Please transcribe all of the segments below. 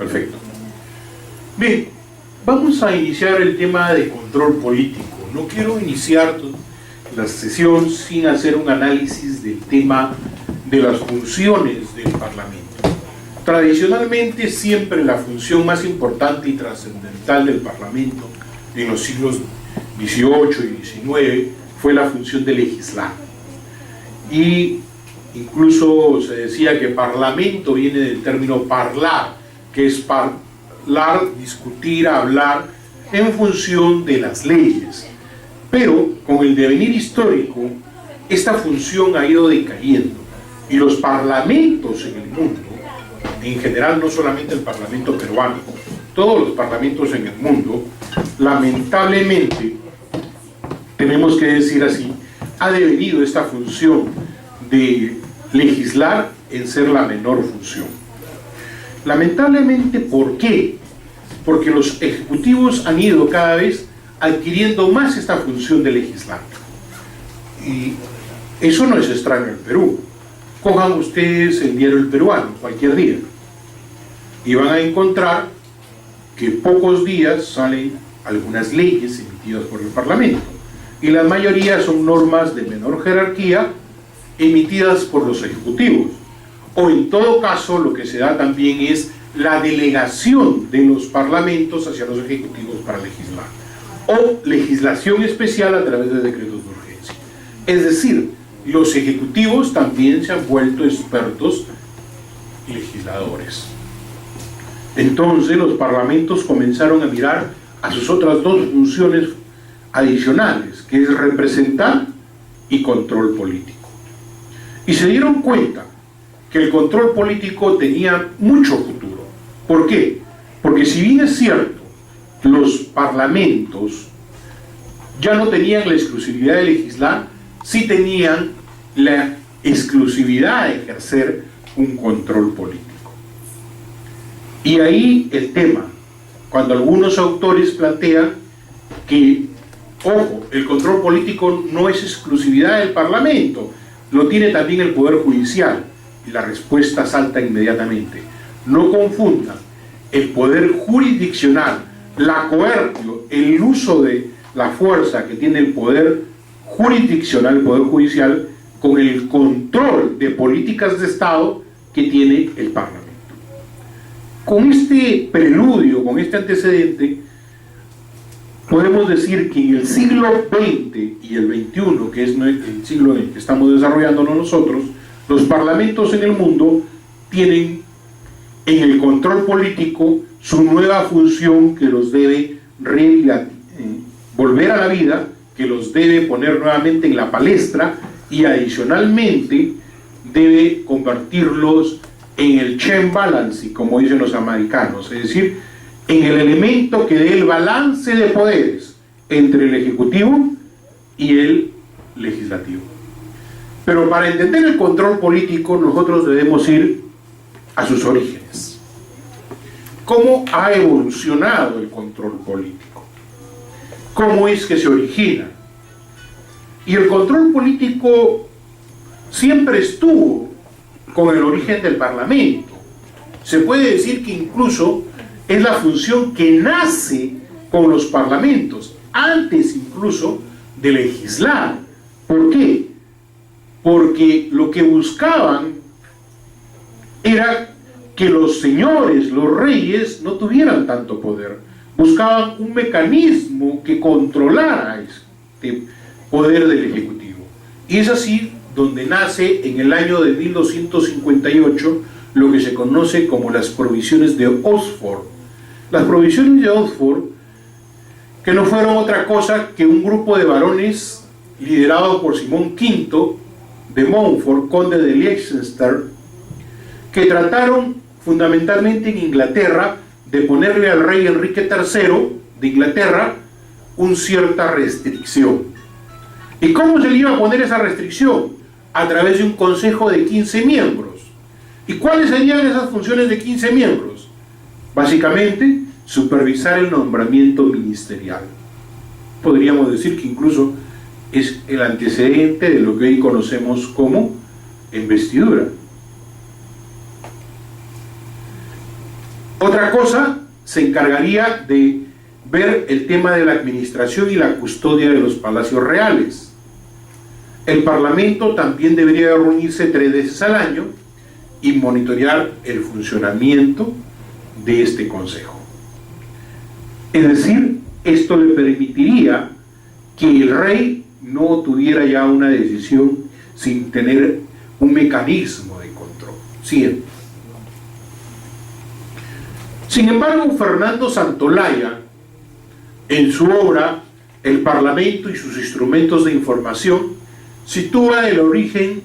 Perfecto. Bien, vamos a iniciar el tema de control político. No quiero iniciar la sesión sin hacer un análisis del tema de las funciones del Parlamento. Tradicionalmente, siempre la función más importante y trascendental del Parlamento en los siglos XVIII y XIX fue la función de legislar. Y incluso se decía que parlamento viene del término parlar, que es hablar, discutir, hablar en función de las leyes. Pero con el devenir histórico, esta función ha ido decayendo y los parlamentos en el mundo, en general no solamente el parlamento peruano, todos los parlamentos en el mundo, lamentablemente, tenemos que decir así, ha devenido esta función de legislar en ser la menor función. Lamentablemente, ¿por qué? Porque los ejecutivos han ido cada vez adquiriendo más esta función de legislar. Y eso no es extraño en Perú. Cojan ustedes el diario El Peruano, cualquier día, y van a encontrar que pocos días salen algunas leyes emitidas por el Parlamento, y la mayoría son normas de menor jerarquía emitidas por los ejecutivos, o en todo caso lo que se da también es la delegación de los parlamentos hacia los ejecutivos para legislar, o legislación especial a través de decretos de urgencia. Es decir, los ejecutivos también se han vuelto expertos legisladores. Entonces los parlamentos comenzaron a mirar a sus otras dos funciones adicionales, que es representar y control político. Y se dieron cuenta que el control político tenía mucho futuro. ¿Por qué? Porque si bien es cierto, los parlamentos ya no tenían la exclusividad de legislar, sí tenían la exclusividad de ejercer un control político. Y ahí el tema, cuando algunos autores plantean que, ojo, el control político no es exclusividad del Parlamento, lo tiene también el Poder Judicial, y la respuesta salta inmediatamente. No confundan el poder jurisdiccional, la coercio, el uso de la fuerza que tiene el poder jurisdiccional, el Poder Judicial, con el control de políticas de Estado que tiene el Parlamento. Con este preludio, con este antecedente, podemos decir que en el siglo XX y el XXI, que es el siglo en el que estamos desarrollándonos nosotros, los parlamentos en el mundo tienen en el control político su nueva función que los debe volver a la vida, que los debe poner nuevamente en la palestra y adicionalmente debe convertirlos en el check and balance, como dicen los americanos, es decir, en el elemento que dé el balance de poderes entre el ejecutivo y el legislativo. Pero para entender el control político nosotros debemos ir a sus orígenes. ¿Cómo ha evolucionado el control político? ¿Cómo es que se origina? Y el control político siempre estuvo con el origen del Parlamento. Se puede decir que incluso es la función que nace con los parlamentos, antes incluso de legislar. ¿Por qué? Porque lo que buscaban era que los señores, los reyes, no tuvieran tanto poder. Buscaban un mecanismo que controlara este poder del Ejecutivo. Y es así donde nace en el año de 1258 lo que se conoce como las provisiones de Oxford. Las provisiones de Oxford, que no fueron otra cosa que un grupo de varones liderado por Simón V de Montfort, conde de Leicester, que trataron fundamentalmente en Inglaterra de ponerle al rey Enrique III de Inglaterra una cierta restricción. ¿Y cómo se le iba a poner esa restricción? A través de un consejo de 15 miembros. ¿Y cuáles serían esas funciones de 15 miembros? Básicamente, supervisar el nombramiento ministerial. Podríamos decir que incluso es el antecedente de lo que hoy conocemos como investidura. Otra cosa, se encargaría de ver el tema de la administración y la custodia de los palacios reales. El Parlamento también debería reunirse 3 veces al año y monitorear el funcionamiento de este Consejo. Es decir, esto le permitiría que el rey no tuviera ya una decisión sin tener un mecanismo de control, siempre. Sin embargo, Fernando Santolaya, en su obra El Parlamento y sus instrumentos de información, sitúa el origen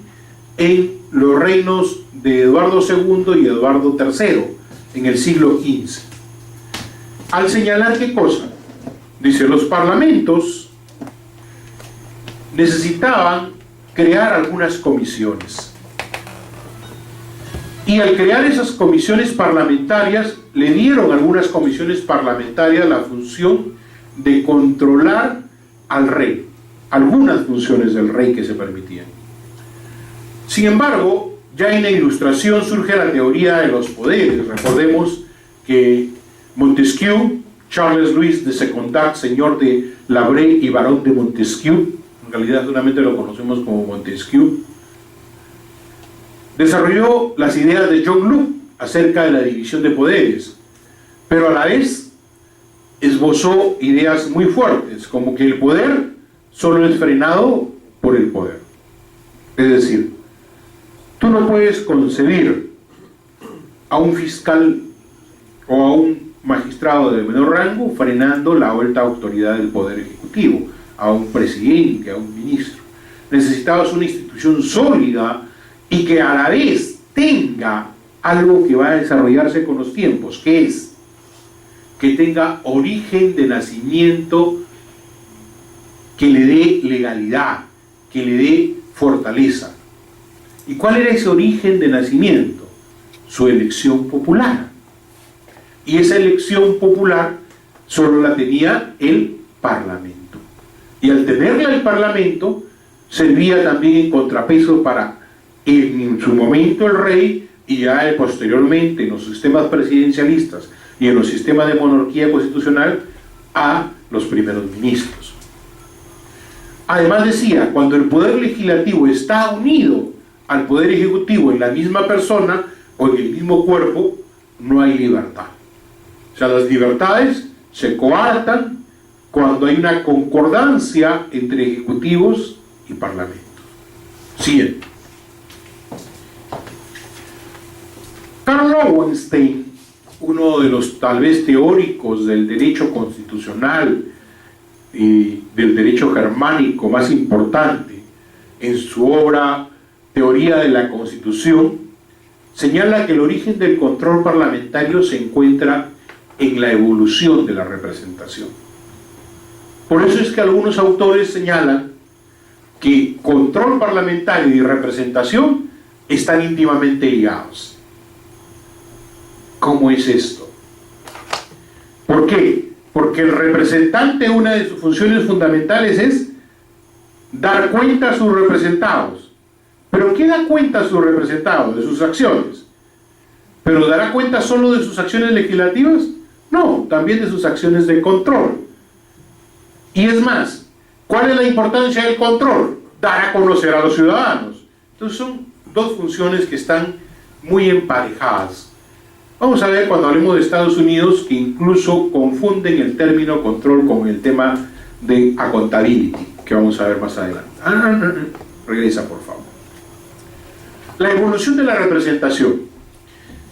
en los reinos de Eduardo II y Eduardo III, en el siglo XV. Al señalar qué cosa, dice, los parlamentos necesitaban crear algunas comisiones. Y al crear esas comisiones parlamentarias, le dieron a algunas comisiones parlamentarias la función de controlar al rey, algunas funciones del rey que se permitían. Sin embargo, ya en la Ilustración surge la teoría de los poderes. Recordemos que Montesquieu, Charles Louis de Secondat, señor de Labray y barón de Montesquieu, en realidad solamente lo conocemos como Montesquieu, desarrolló las ideas de John Locke acerca de la división de poderes, pero a la vez esbozó ideas muy fuertes, como que el poder solo es frenado por el poder. Es decir, tú no puedes concebir a un fiscal o a un magistrado de menor rango frenando la alta autoridad del poder ejecutivo, a un presidente, a un ministro. Necesitabas una institución sólida y que a la vez tenga algo que va a desarrollarse con los tiempos, que es que tenga origen de nacimiento, que le dé legalidad, que le dé fortaleza. ¿Y cuál era ese origen de nacimiento? Su elección popular. Y esa elección popular solo la tenía el Parlamento. Y al tenerla el Parlamento, servía también en contrapeso para, en su momento, el rey, y ya posteriormente en los sistemas presidencialistas y en los sistemas de monarquía constitucional, a los primeros ministros. Además decía, cuando el poder legislativo está unido al poder ejecutivo en la misma persona o en el mismo cuerpo, no hay libertad. O sea, las libertades se coartan cuando hay una concordancia entre ejecutivos y parlamentos. Siguiente. Karl Lowenstein, uno de los tal vez teóricos del derecho constitucional y del derecho germánico más importante, en su obra Teoría de la Constitución, señala que el origen del control parlamentario se encuentra en la evolución de la representación. Por eso es que algunos autores señalan que control parlamentario y representación están íntimamente ligados. ¿Cómo es esto? ¿Por qué? Porque el representante, una de sus funciones fundamentales es dar cuenta a sus representados. ¿Pero qué da cuenta a sus representados? De sus acciones. ¿Pero dará cuenta solo de sus acciones legislativas? No, también de sus acciones de control. Y es más, ¿cuál es la importancia del control? Dar a conocer a los ciudadanos. Entonces son dos funciones que están muy emparejadas. Vamos a ver cuando hablemos de Estados Unidos que incluso confunden el término control con el tema de accountability, que vamos a ver más adelante. Regresa, por favor. La evolución de la representación.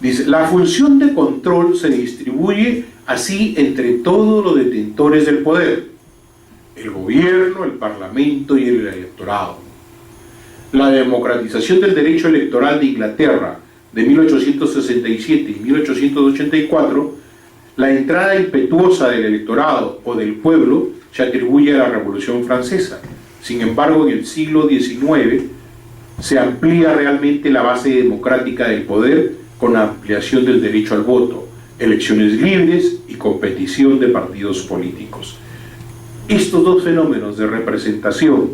Dice, la función de control se distribuye así entre todos los detentores del poder: el gobierno, el parlamento y el electorado. La democratización del derecho electoral de Inglaterra de 1867 y 1884, la entrada impetuosa del electorado o del pueblo se atribuye a la Revolución Francesa. Sin embargo, en el siglo XIX se amplía realmente la base democrática del poder con la ampliación del derecho al voto, elecciones libres y competición de partidos políticos. Estos dos fenómenos de representación,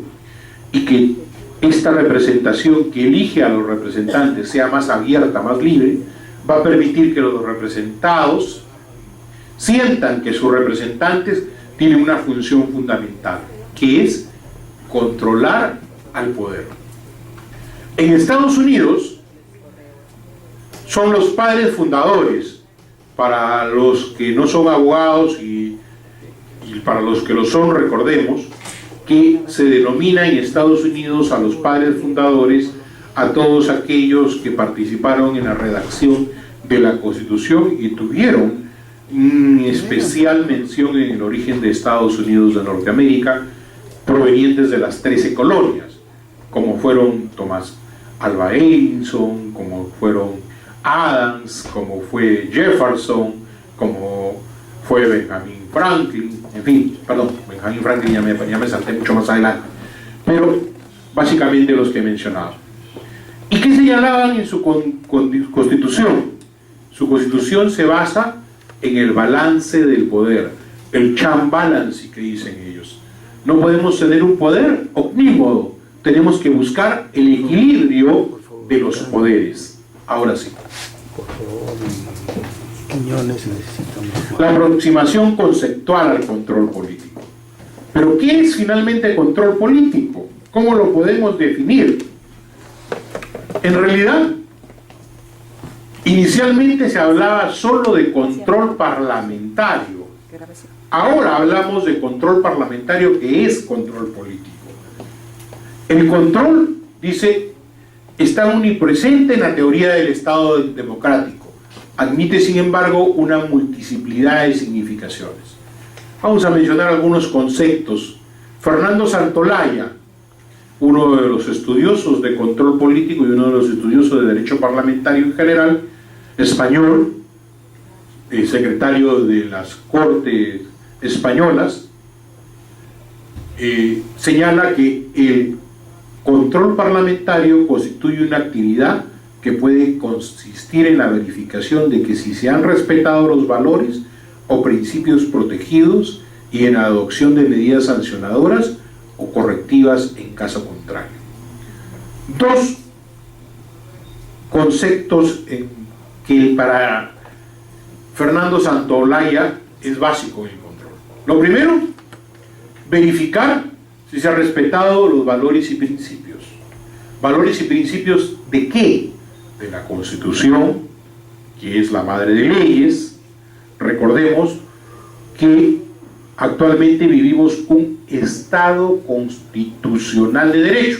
y que esta representación que elige a los representantes sea más abierta, más libre, va a permitir que los representados sientan que sus representantes tienen una función fundamental, que es controlar al poder. En Estados Unidos son los padres fundadores, para los que no son abogados y para los que lo son, recordemos que se denomina en Estados Unidos a los padres fundadores a todos aquellos que participaron en la redacción de la Constitución y tuvieron especial mención en el origen de Estados Unidos de Norteamérica, provenientes de las 13 colonias, como fueron Thomas Alva Edison, como fueron Adams, como fue Jefferson, como fue Benjamin Franklin, en fin, perdón, Benjamin Franklin ya me salté mucho más adelante, pero básicamente los que he mencionado. ¿Y qué señalaban en su constitución? Su constitución se basa en el balance del poder, el check balance que dicen ellos. No podemos tener un poder omnímodo, tenemos que buscar el equilibrio de los poderes. Ahora sí. La aproximación conceptual al control político. ¿Pero qué es finalmente control político? ¿Cómo lo podemos definir? En realidad, inicialmente se hablaba solo de control parlamentario. Ahora hablamos de control parlamentario, que es control político. El control, dice, está omnipresente en la teoría del Estado democrático. Admite, sin embargo, una multiplicidad de significaciones. Vamos a mencionar algunos conceptos. Fernando Santolaya, uno de los estudiosos de control político y uno de los estudiosos de derecho parlamentario en general, español, secretario de las Cortes españolas, señala que el control parlamentario constituye una actividad que puede consistir en la verificación de que si se han respetado los valores o principios protegidos y en la adopción de medidas sancionadoras o correctivas en caso contrario. Dos conceptos que para Fernando Santolaya es básico en el control. Lo primero, verificar si se han respetado los valores y principios. ¿Valores y principios de qué? De la Constitución, que es la madre de leyes. Recordemos que actualmente vivimos un Estado constitucional de derecho.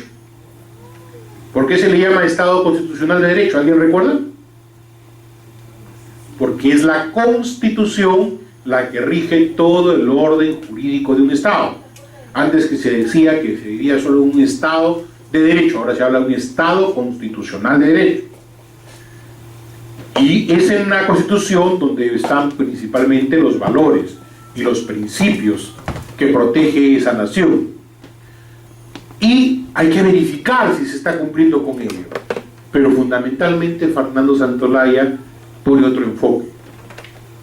¿Por qué se le llama Estado constitucional de derecho? ¿Alguien recuerda? Porque es la Constitución la que rige todo el orden jurídico de un Estado. Antes que se decía que se diría solo un Estado de derecho, ahora se habla de un Estado constitucional de derecho. Y es en la Constitución donde están principalmente los valores y los principios que protege esa nación. Y hay que verificar si se está cumpliendo con ello. Pero fundamentalmente Fernando Santolaya pone otro enfoque,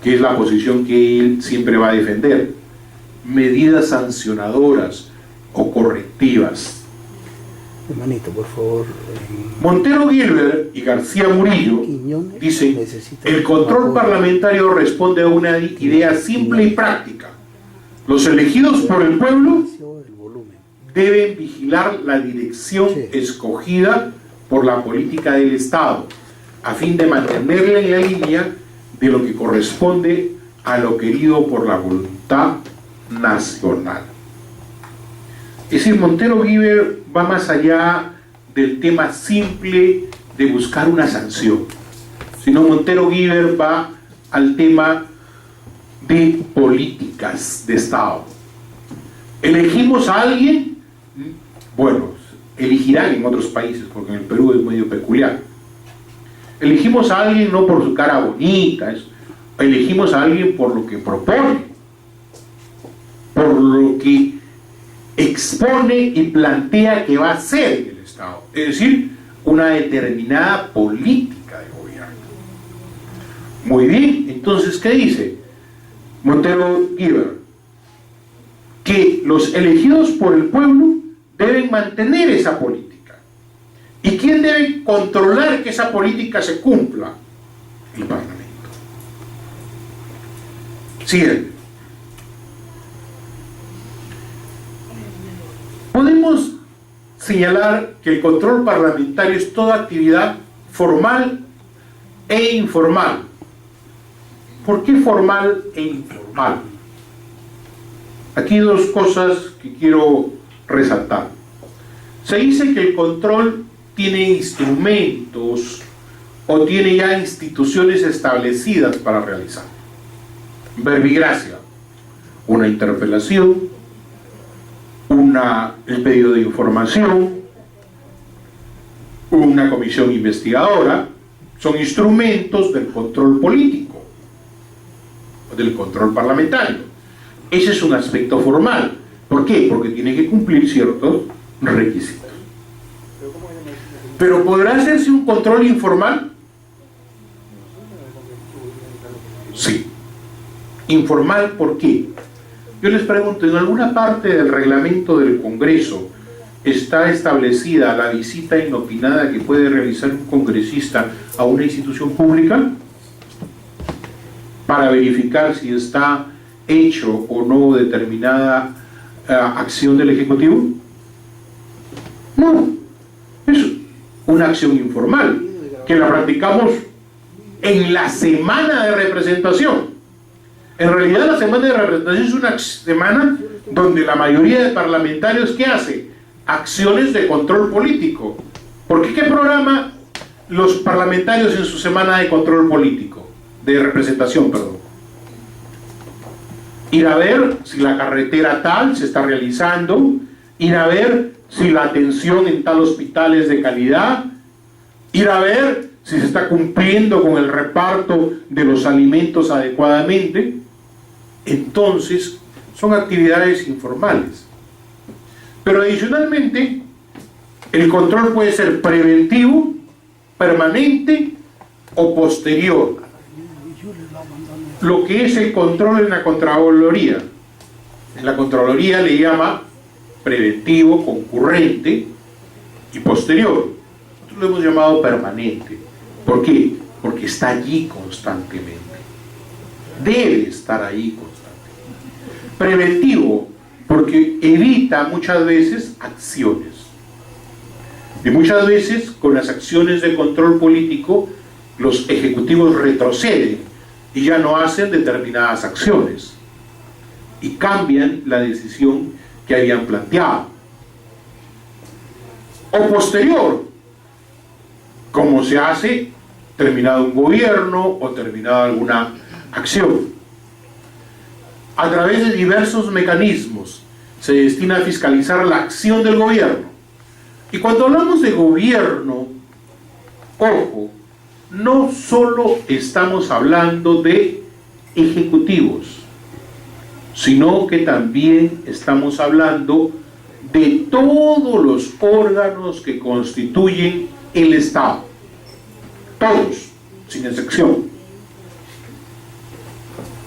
que es la posición que él siempre va a defender: medidas sancionadoras o correctivas. Hermanito, por favor. Montero Gilbert y García Murillo dicen: el control parlamentario responde a una idea simple y práctica. Los elegidos por el pueblo deben vigilar la dirección escogida por la política del Estado, a fin de mantenerla en la línea de lo que corresponde a lo querido por la voluntad nacional. Es decir, Montero Gilbert va más allá del tema simple de buscar una sanción, sino Montero Gilbert va al tema de políticas de Estado. ¿Elegimos a alguien? Bueno, elegirán en otros países, porque en el Perú es medio peculiar. Elegimos a alguien no por su cara bonita, elegimos a alguien por lo que propone, por lo que expone y plantea que va a ser el Estado, es decir, una determinada política de gobierno. Muy bien, entonces, ¿qué dice Montero Gilbert? Que los elegidos por el pueblo deben mantener esa política. ¿Y quién debe controlar que esa política se cumpla? el Parlamento. Siguiente. Podemos señalar que el control parlamentario es toda actividad formal e informal. ¿Por qué formal e informal? Aquí dos cosas que quiero resaltar. Se dice que el control tiene instrumentos o tiene ya instituciones establecidas para realizar. Verbigracia, una interpelación, el pedido de información, una comisión investigadora, son instrumentos del control político, del control parlamentario. Ese es un aspecto formal. ¿Por qué? Porque tiene que cumplir ciertos requisitos. ¿Pero podrá hacerse un control informal? Sí. Informal, ¿por qué? Yo les pregunto, ¿en alguna parte del reglamento del Congreso está establecida la visita inopinada que puede realizar un congresista a una institución pública para verificar si está hecho o no determinada acción del Ejecutivo? No, es una acción informal que la practicamos en la semana de representación. En realidad la semana de representación es una semana donde la mayoría de parlamentarios, ¿qué hace? Acciones de control político. ¿Por qué programa los parlamentarios en su semana de control político? De representación, perdón. Ir a ver si la carretera tal se está realizando, ir a ver si la atención en tal hospital es de calidad, ir a ver si se está cumpliendo con el reparto de los alimentos adecuadamente. Entonces, son actividades informales. Pero adicionalmente, el control puede ser preventivo, permanente o posterior. Lo que es el control en la Contraloría. En la Contraloría le llama preventivo, concurrente y posterior. Nosotros lo hemos llamado permanente. ¿Por qué? Porque está allí constantemente. Debe estar ahí constantemente. Preventivo, porque evita muchas veces acciones. Y muchas veces con las acciones de control político los ejecutivos retroceden y ya no hacen determinadas acciones y cambian la decisión que habían planteado. O posterior, como se hace terminado un gobierno o terminada alguna acción. A través de diversos mecanismos se destina a fiscalizar la acción del gobierno. Y cuando hablamos de gobierno, ojo, no solo estamos hablando de ejecutivos, sino que también estamos hablando de todos los órganos que constituyen el Estado. Todos, sin excepción.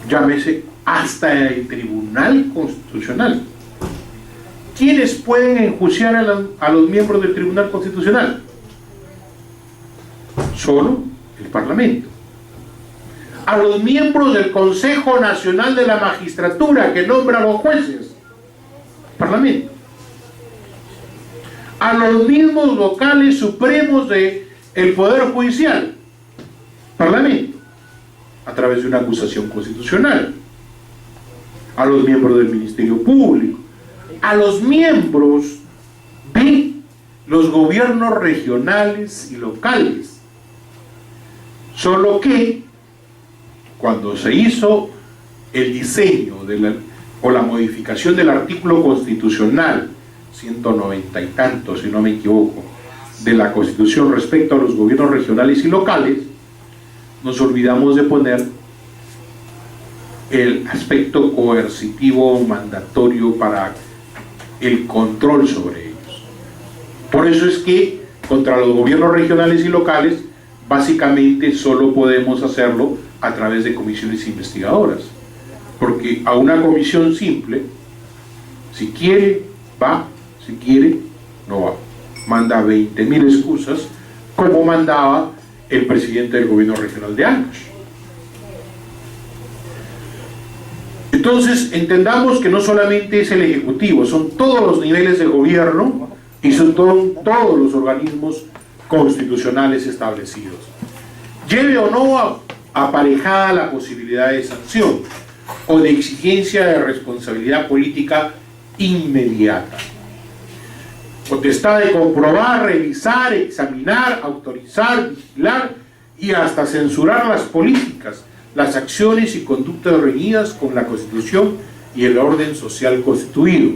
Llámese hasta el Tribunal Constitucional. ¿Quiénes pueden enjuiciar a los miembros del Tribunal Constitucional? Solo el Parlamento. A los miembros del Consejo Nacional de la Magistratura, que nombra a los jueces, Parlamento. A los mismos vocales supremos del Poder Judicial, Parlamento, a través de una acusación constitucional. A los miembros del Ministerio Público, a los miembros de los gobiernos regionales y locales. Solo que cuando se hizo el diseño o la modificación del artículo constitucional 190 y tanto, si no me equivoco, de la Constitución respecto a los gobiernos regionales y locales, nos olvidamos de poner el aspecto coercitivo mandatorio para el control sobre ellos. Por eso es que contra los gobiernos regionales y locales básicamente solo podemos hacerlo a través de comisiones investigadoras, porque a una comisión simple, si quiere va, si quiere no va, manda 20.000 excusas, como mandaba el presidente del gobierno regional de Ancash. Entonces, entendamos que no solamente es el Ejecutivo, son todos los niveles de gobierno y son todos los organismos constitucionales establecidos. Lleve o no aparejada la posibilidad de sanción o de exigencia de responsabilidad política inmediata. Potestad de comprobar, revisar, examinar, autorizar, vigilar y hasta censurar las políticas, las acciones y conductas reñidas con la Constitución y el orden social constituido.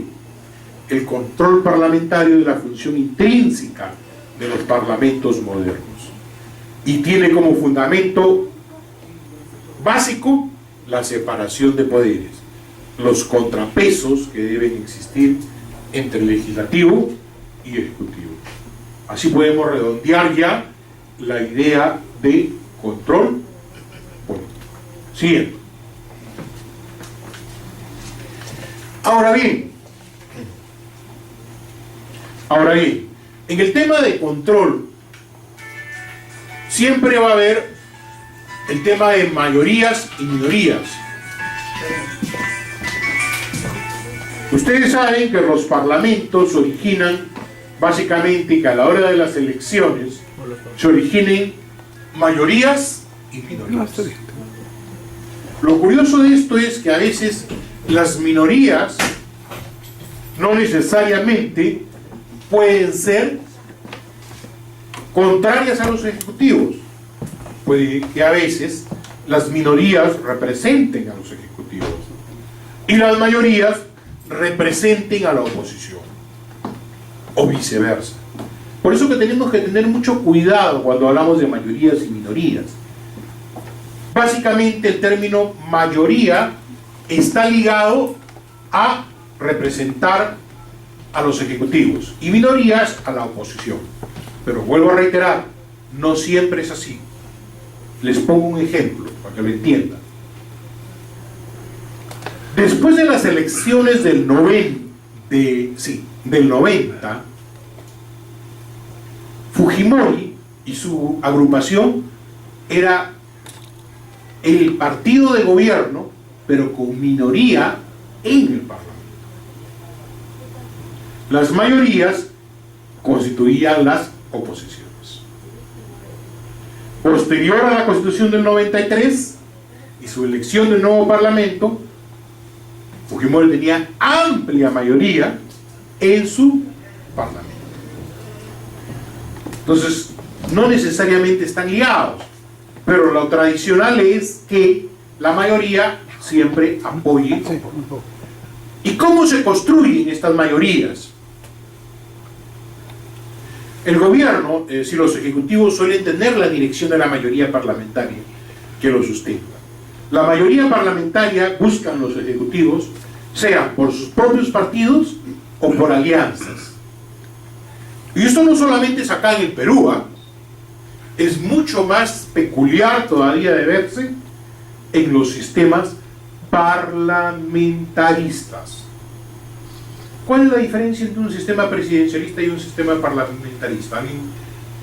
El control parlamentario de la función intrínseca de los parlamentos modernos. Y tiene como fundamento básico la separación de poderes, los contrapesos que deben existir entre el legislativo y ejecutivo. Así podemos redondear ya la idea de control político. Siguiente. Ahora bien, en el tema de control siempre va a haber el tema de mayorías y minorías. Ustedes saben que los parlamentos se originan básicamente que a la hora de las elecciones se originen mayorías y minorías. Lo curioso de esto es que a veces las minorías no necesariamente pueden ser contrarias a los ejecutivos. Puede que a veces las minorías representen a los ejecutivos y las mayorías representen a la oposición o viceversa. Por eso que tenemos que tener mucho cuidado cuando hablamos de mayorías y minorías. Básicamente el término mayoría está ligado a representar a los ejecutivos y minorías a la oposición. Pero vuelvo a reiterar, no siempre es así. Les pongo un ejemplo para que lo entiendan. Después de las elecciones del 90, Fujimori y su agrupación era el partido de gobierno, pero con minoría en el Parlamento. Las mayorías constituían las oposiciones. Posterior a la Constitución del 93 y su elección del nuevo Parlamento, Fujimori tenía amplia mayoría en su Parlamento. Entonces, no necesariamente están ligados, pero lo tradicional es que la mayoría siempre apoye. ¿Y cómo se construyen estas mayorías? El gobierno, es decir, los ejecutivos suelen tener la dirección de la mayoría parlamentaria que lo sustenta. La mayoría parlamentaria buscan los ejecutivos, sea por sus propios partidos o por alianzas. Y esto no solamente es acá en el Perú, es mucho más peculiar todavía de verse en los sistemas parlamentaristas. ¿Cuál es la diferencia entre un sistema presidencialista y un sistema parlamentarista? ¿Alguien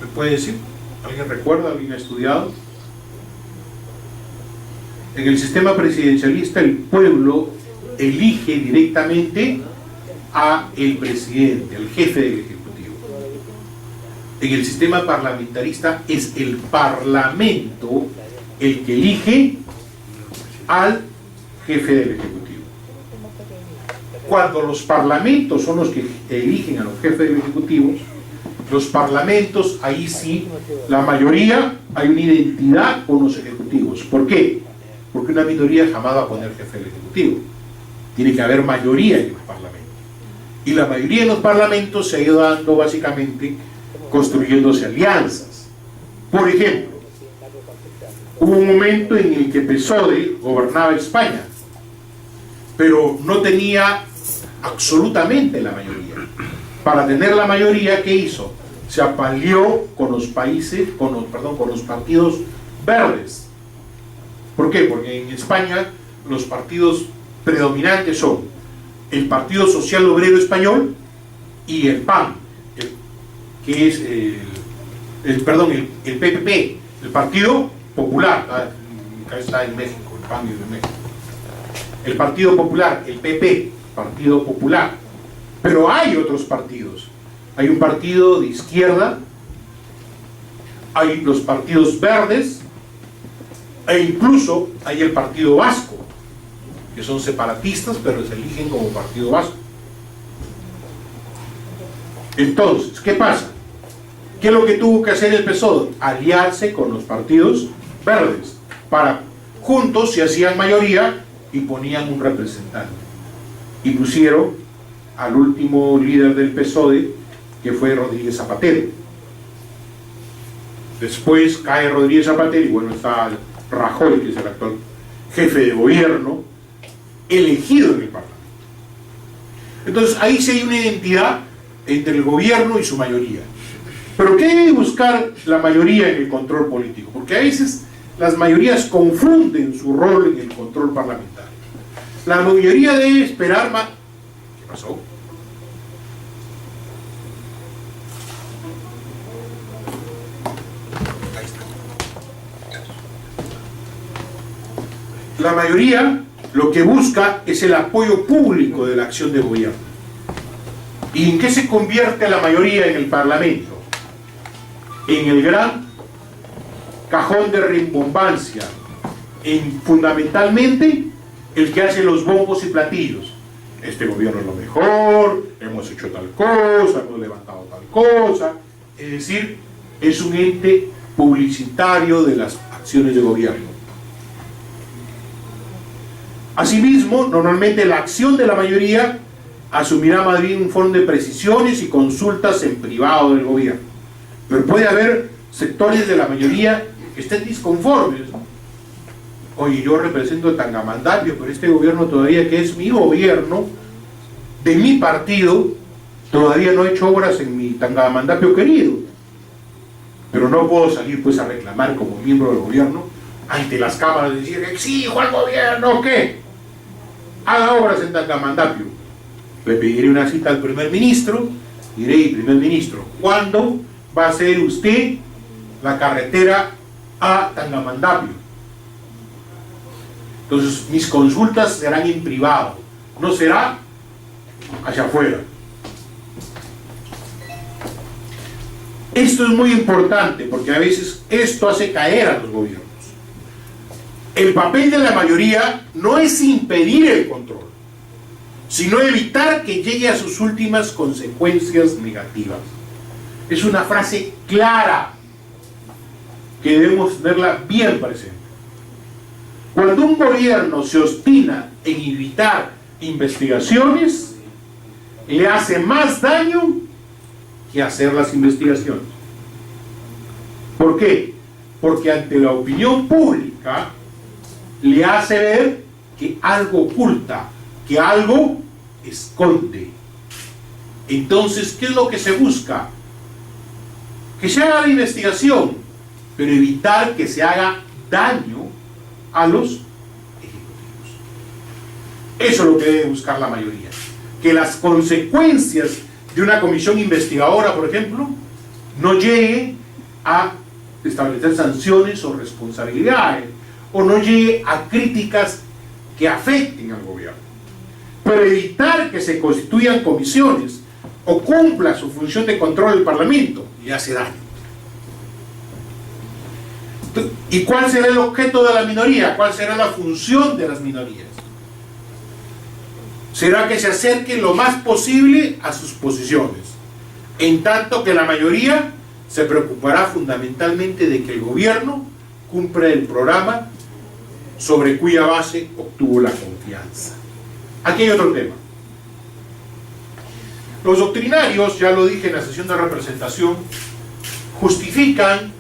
me puede decir? ¿Alguien recuerda? ¿Alguien ha estudiado? En el sistema presidencialista el pueblo elige directamente a el presidente, al jefe del Ejecutivo. En el sistema parlamentarista es el Parlamento el que elige al jefe del Ejecutivo. Cuando los parlamentos son los que eligen a los jefes del Ejecutivo, los parlamentos, ahí sí, la mayoría, hay una identidad con los ejecutivos. ¿Por qué? Porque una minoría jamás va a poner jefe del Ejecutivo. Tiene que haber mayoría en los parlamentos. Y la mayoría en los parlamentos se ha ido dando básicamente construyéndose alianzas. Por ejemplo, hubo un momento en el que PSOE gobernaba España, pero no tenía absolutamente la mayoría. Para tener la mayoría, ¿qué hizo? Se apalió con los partidos verdes. ¿Por qué? Porque en España los partidos predominantes son el Partido Social Obrero Español y el PAN, que es el PPP, El Partido Popular, acá está en México, el PAN de México. El Partido Popular, el PP, Partido Popular. Pero hay otros partidos. Hay un partido de izquierda, hay los partidos verdes, e incluso hay el Partido Vasco, que son separatistas, pero se eligen como Partido Vasco. Entonces, ¿qué pasa? ¿Qué es lo que tuvo que hacer el PSOE? Aliarse con los partidos verdes, para juntos se hacían mayoría y ponían un representante. Y pusieron al último líder del PSOE, que fue Rodríguez Zapatero. Después cae Rodríguez Zapatero y bueno, está Rajoy, que es el actual jefe de gobierno, elegido en el Parlamento. Entonces ahí sí hay una identidad entre el gobierno y su mayoría. Pero ¿qué debe buscar la mayoría en el control político? Porque a veces las mayorías confunden su rol en el control parlamentario. La mayoría debe esperar más. ¿Qué pasó? Ahí está. La mayoría lo que busca es el apoyo público de la acción de gobierno. ¿Y en qué se convierte la mayoría en el Parlamento? En el gran cajón de rimbombancia, en fundamentalmente el que hace los bombos y platillos. Este gobierno es lo mejor, hemos hecho tal cosa, hemos levantado tal cosa. Es decir, es un ente publicitario de las acciones de gobierno. Asimismo, normalmente la acción de la mayoría asumirá más bien un fondo de precisiones y consultas en privado del gobierno. Pero puede haber sectores de la mayoría que estén disconformes. Oye, yo represento a Tangamandapio, pero este gobierno todavía, que es mi gobierno, de mi partido, todavía no ha hecho obras en mi Tangamandapio querido. Pero no puedo salir pues a reclamar como miembro del gobierno ante las cámaras y decir, exijo al gobierno que haga obras en Tangamandapio. Le pediré una cita al primer ministro, diré, primer ministro, ¿cuándo va a hacer usted la carretera a Tangamandapio? Entonces mis consultas serán en privado, no será hacia afuera. Esto es muy importante porque a veces esto hace caer a los gobiernos. El papel de la mayoría no es impedir el control, sino evitar que llegue a sus últimas consecuencias negativas. Es una frase clara que debemos tenerla bien presente. Cuando un gobierno se obstina en evitar investigaciones, le hace más daño que hacer las investigaciones. ¿Por qué? Porque ante la opinión pública le hace ver que algo oculta, que algo esconde. Entonces, ¿qué es lo que se busca? Que se haga la investigación, pero evitar que se haga daño a los ejecutivos. Eso es lo que debe buscar la mayoría. Que las consecuencias de una comisión investigadora, por ejemplo, no llegue a establecer sanciones o responsabilidades, o no llegue a críticas que afecten al gobierno. Pero evitar que se constituyan comisiones o cumpla su función de control del Parlamento, le hace daño. ¿Y cuál será el objeto de la minoría? ¿Cuál será la función de las minorías? Será que se acerquen lo más posible a sus posiciones, en tanto que la mayoría se preocupará fundamentalmente de que el gobierno cumpla el programa sobre cuya base obtuvo la confianza. Aquí hay otro tema. Los doctrinarios, ya lo dije en la sesión de representación, justifican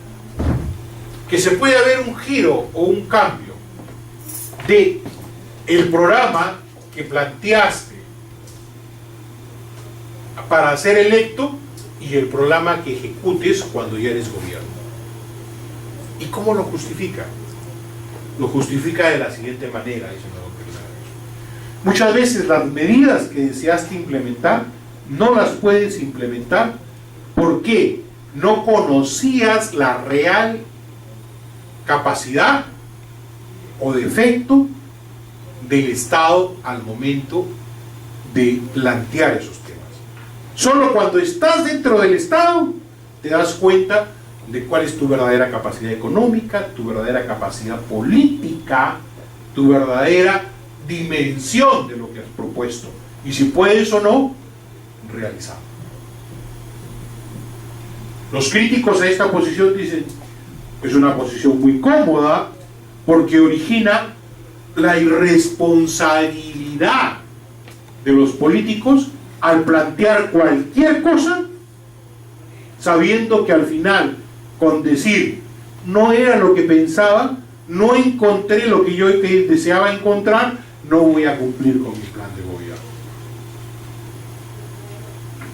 que se puede haber un giro o un cambio de el programa que planteaste para ser electo y el programa que ejecutes cuando ya eres gobierno. ¿Y cómo lo justifica? Lo justifica de la siguiente manera, dicen los doctrinarios. Muchas veces las medidas que deseaste implementar no las puedes implementar porque no conocías la real capacidad o defecto del Estado al momento de plantear esos temas. Solo cuando estás dentro del Estado te das cuenta de cuál es tu verdadera capacidad económica, tu verdadera capacidad política, tu verdadera dimensión de lo que has propuesto y si puedes o no realizar. Los críticos a esta posición dicen, es una posición muy cómoda porque origina la irresponsabilidad de los políticos al plantear cualquier cosa sabiendo que al final, con decir no era lo que pensaba, no encontré lo que yo deseaba encontrar, no voy a cumplir con mi plan de gobierno.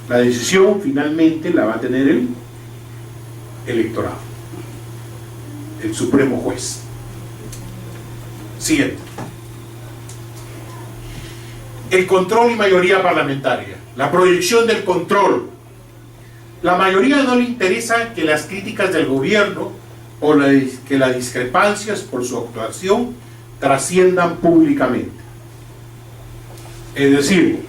La decisión finalmente la va a tener el electorado, el supremo juez. Siguiente. El control y mayoría parlamentaria. La proyección del control. La mayoría no le interesa que las críticas del gobierno o que las discrepancias por su actuación trasciendan públicamente. Es decir,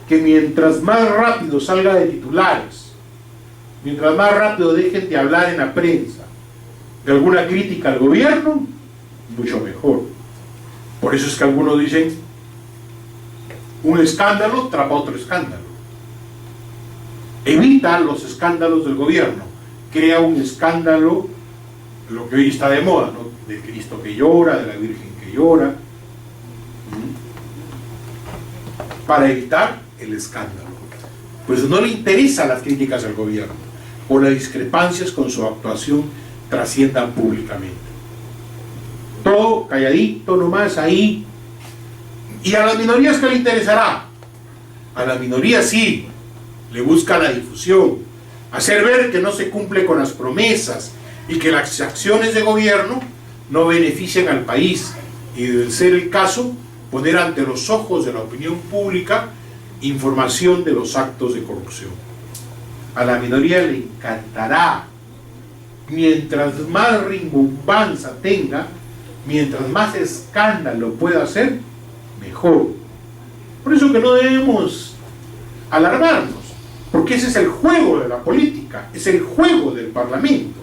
que mientras más rápido salga de titulares, mientras más rápido dejen de hablar en la prensa de alguna crítica al gobierno, mucho mejor. Por eso es que algunos dicen, un escándalo trapa otro escándalo. Evita los escándalos del gobierno, crea un escándalo, lo que hoy está de moda, ¿no? Del Cristo que llora, de la Virgen que llora, para evitar el escándalo. Pues no le interesan las críticas al gobierno o las discrepancias con su actuación trasciendan públicamente. Todo calladito nomás ahí. ¿Y a las minorías qué le interesará? A las minorías sí, le busca la difusión, hacer ver que no se cumple con las promesas y que las acciones de gobierno no benefician al país y, de ser el caso, poner ante los ojos de la opinión pública información de los actos de corrupción. A la minoría le encantará, mientras más rimbombanza tenga, mientras más escándalo pueda hacer, mejor. Por eso que no debemos alarmarnos, porque ese es el juego de la política, es el juego del Parlamento.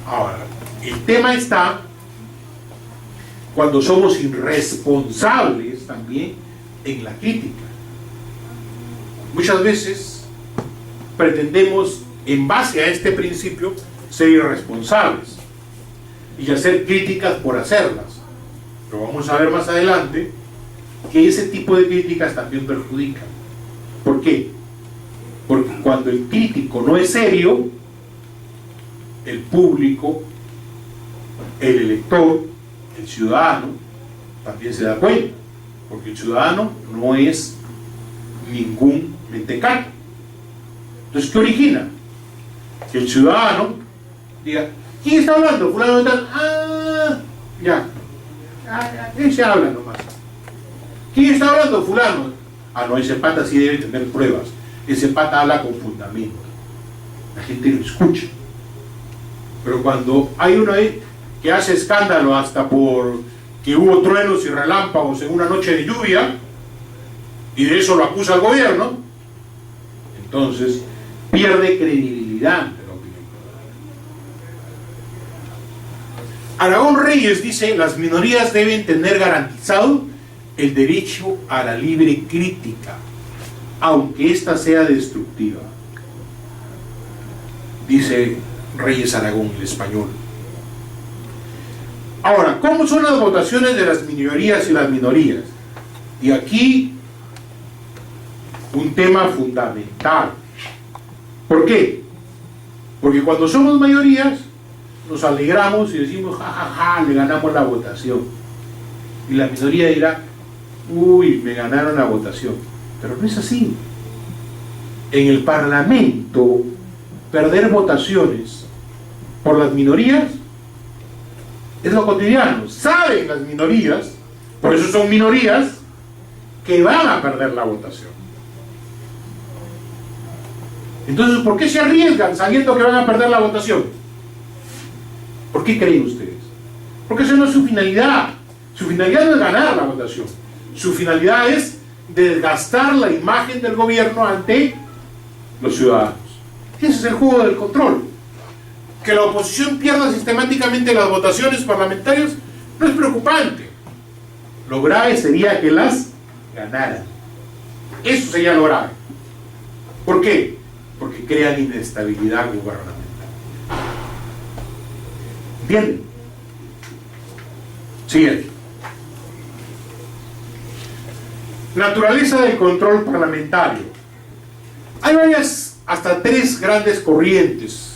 Ahora, el tema está cuando somos irresponsables también en la crítica. Muchas veces pretendemos, en base a este principio, ser irresponsables y hacer críticas por hacerlas. Pero vamos a ver más adelante que ese tipo de críticas también perjudican. ¿Por qué? Porque cuando el crítico no es serio, el público, el elector, el ciudadano, también se da cuenta. Porque el ciudadano no es ningún mentecato. Entonces, ¿qué origina? Que el ciudadano diga, ¿quién está hablando? Fulano de tal. Ah, ya. Ese habla nomás. ¿Quién está hablando? Fulano. Ah, no, ese pata sí debe tener pruebas. Ese pata habla con fundamento. La gente lo escucha. Pero cuando hay uno ahí que hace escándalo hasta por que hubo truenos y relámpagos en una noche de lluvia, y de eso lo acusa al gobierno, entonces pierde credibilidad ante la opinión. Aragón Reyes dice, las minorías deben tener garantizado el derecho a la libre crítica, aunque ésta sea destructiva. Dice Reyes Aragón, el español. Ahora, ¿cómo son las votaciones de las minorías y las minorías? Y aquí un tema fundamental. ¿Por qué? Porque cuando somos mayorías nos alegramos y decimos, ja, ja, ja, le ganamos la votación. Y la minoría dirá, uy, me ganaron la votación. Pero no es así. En el Parlamento, perder votaciones por las minorías es lo cotidiano. Saben las minorías, por eso son minorías, que van a perder la votación. Entonces, ¿por qué se arriesgan sabiendo que van a perder la votación? ¿Por qué creen ustedes? Porque esa no es su finalidad. Su finalidad no es ganar la votación. Su finalidad es desgastar la imagen del gobierno ante los ciudadanos. Ese es el juego del control. Que la oposición pierda sistemáticamente las votaciones parlamentarias no es preocupante. Lo grave sería que las ganaran. Eso sería lo grave. ¿Por qué? Porque crean inestabilidad gubernamental. ¿Entienden? Siguiente. Naturaleza del control parlamentario. Hay varias, hasta 3 grandes corrientes,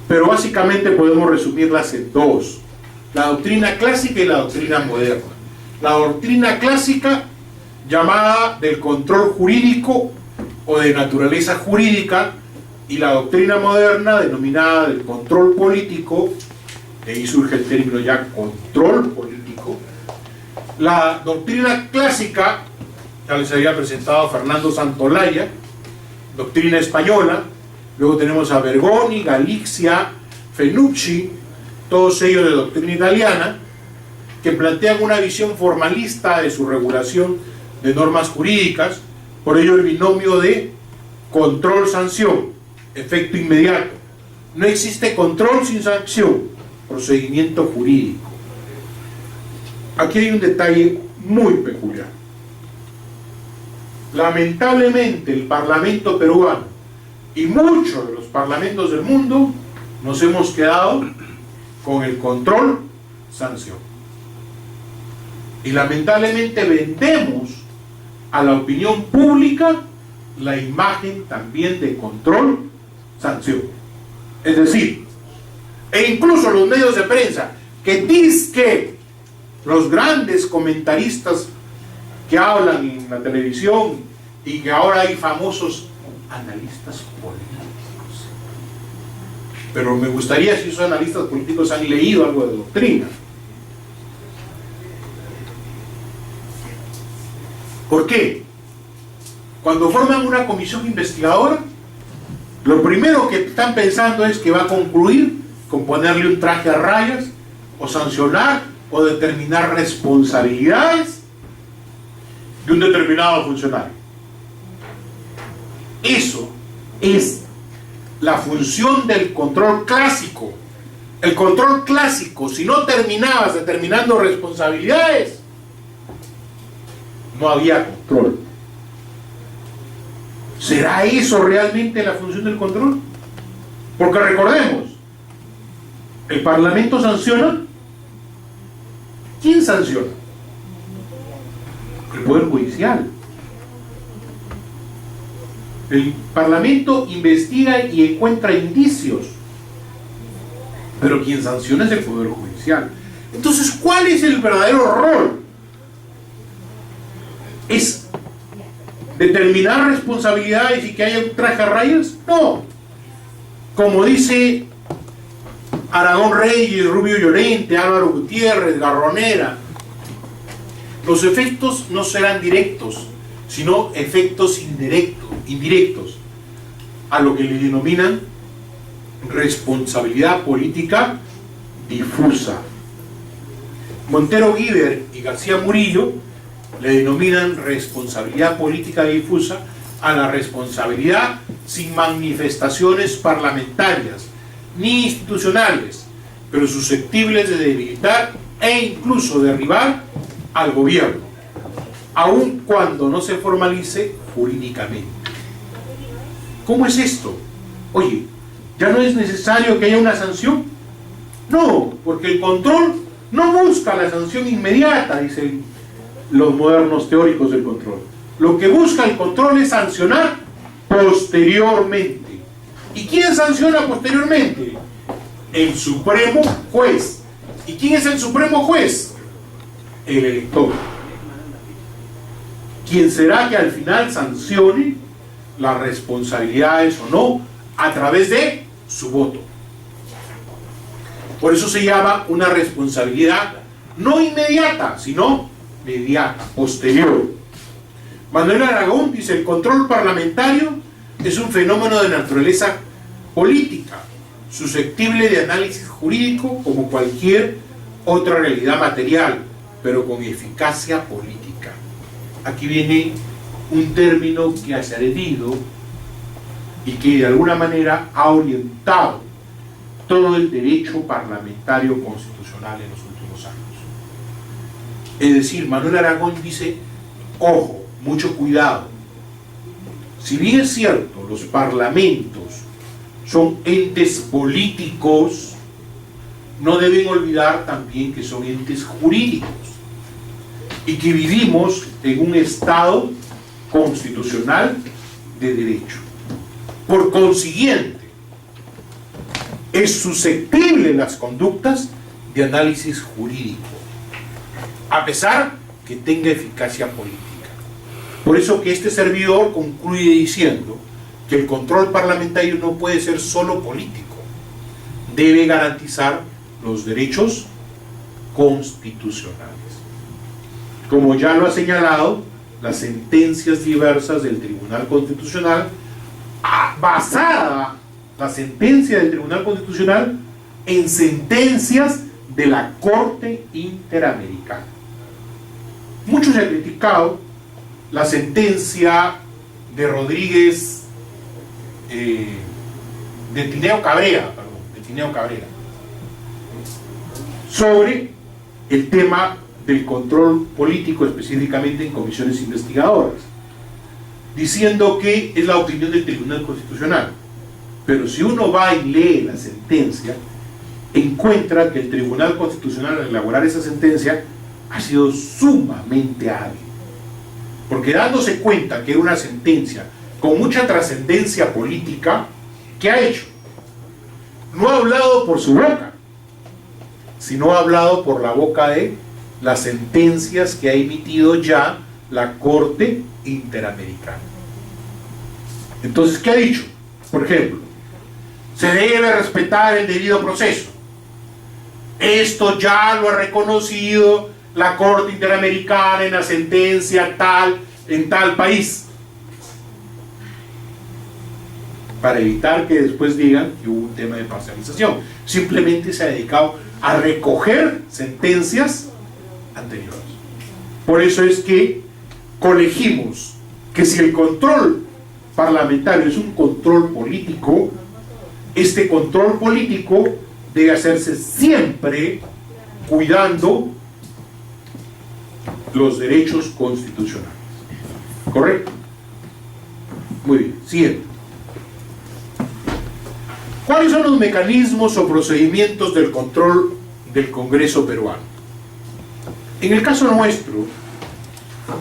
pero básicamente podemos resumirlas en 2. La doctrina clásica y la doctrina moderna. La doctrina clásica, llamada del control jurídico o de naturaleza jurídica, y la doctrina moderna, denominada del control político, de ahí surge el término ya control político. La doctrina clásica, ya les había presentado Fernando Santolaya, doctrina española. Luego tenemos a Bergoni, Galizia, Fenucci, todos ellos de doctrina italiana, que plantean una visión formalista de su regulación de normas jurídicas. Por ello el binomio de control-sanción, efecto inmediato. No existe control sin sanción, procedimiento jurídico. Aquí hay un detalle muy peculiar. Lamentablemente el Parlamento peruano y muchos de los parlamentos del mundo nos hemos quedado con el control-sanción. Y lamentablemente vendemos a la opinión pública la imagen también de control-sanción. Es decir, e incluso los medios de prensa, que dizque los grandes comentaristas que hablan en la televisión y que ahora hay famosos analistas políticos. Pero me gustaría si esos analistas políticos han leído algo de doctrina. ¿Por qué? Cuando forman una comisión investigadora, lo primero que están pensando es que va a concluir con ponerle un traje a rayas, o sancionar, o determinar responsabilidades de un determinado funcionario. Eso es la función del control clásico. El control clásico, si no terminabas determinando responsabilidades, no había control. ¿Será eso realmente la función del control? Porque recordemos, el Parlamento sanciona. ¿Quién sanciona? El Poder Judicial. El Parlamento investiga y encuentra indicios, pero quien sanciona es el Poder Judicial. Entonces, ¿cuál es el verdadero rol? ¿Es determinar responsabilidades y que haya un traje a rayas? No. Como dice Aragón Reyes, Rubio Llorente, Álvaro Gutiérrez, Garronera, los efectos no serán directos, sino efectos indirectos, a lo que le denominan responsabilidad política difusa. Montero Guiber y García Murillo le denominan responsabilidad política difusa a la responsabilidad sin manifestaciones parlamentarias ni institucionales, pero susceptibles de debilitar e incluso derribar al gobierno, aun cuando no se formalice jurídicamente. ¿Cómo es esto? Oye, ¿ya no es necesario que haya una sanción? No, porque el control no busca la sanción inmediata, dicen los modernos teóricos del control. Lo que busca el control es sancionar posteriormente. ¿Y quién sanciona posteriormente? El Supremo Juez. ¿Y quién es el Supremo Juez? El elector. ¿Quién será que al final sancione las responsabilidades o no a través de su voto? Por eso se llama una responsabilidad no inmediata, sino mediata, posterior. Manuel Aragón dice: el control parlamentario es un fenómeno de naturaleza política. susceptible de análisis jurídico como cualquier otra realidad material, pero con eficacia política. Aquí viene un término que ha servido y que de alguna manera ha orientado todo el derecho parlamentario constitucional en los últimos años. Es decir, Manuel Aragón dice, ojo, mucho cuidado. Si bien es cierto, los parlamentos son entes políticos, no deben olvidar también que son entes jurídicos y que vivimos en un Estado constitucional de derecho. Por consiguiente, es susceptible las conductas de análisis jurídico, a pesar que tenga eficacia política. Por eso que este servidor concluye diciendo que el control parlamentario no puede ser solo político, debe garantizar los derechos constitucionales. Como ya lo ha señalado, las sentencias diversas del Tribunal Constitucional, basada la sentencia del Tribunal Constitucional en sentencias de la Corte Interamericana. Mucho se ha criticado la sentencia de Rodríguez, de Tineo Cabrera, sobre el tema del control político, específicamente en comisiones investigadoras, diciendo que es la opinión del Tribunal Constitucional. Pero si uno va y lee la sentencia, encuentra que el Tribunal Constitucional, al elaborar esa sentencia, ha sido sumamente hábil, porque dándose cuenta que era una sentencia con mucha trascendencia política, ¿qué ha hecho? No ha hablado por su boca, sino ha hablado por la boca de las sentencias que ha emitido ya la Corte Interamericana. Entonces, ¿qué ha dicho? Por ejemplo, se debe respetar el debido proceso. Esto ya lo ha reconocido la Corte Interamericana en la sentencia tal, en tal país. Para evitar que después digan que hubo un tema de parcialización. Simplemente se ha dedicado a recoger sentencias anteriores. Por eso es que colegimos que si el control parlamentario es un control político, este control político debe hacerse siempre cuidando los derechos constitucionales. ¿Correcto? Muy bien, siguiente. ¿Cuáles son los mecanismos o procedimientos del control del Congreso peruano? En el caso nuestro,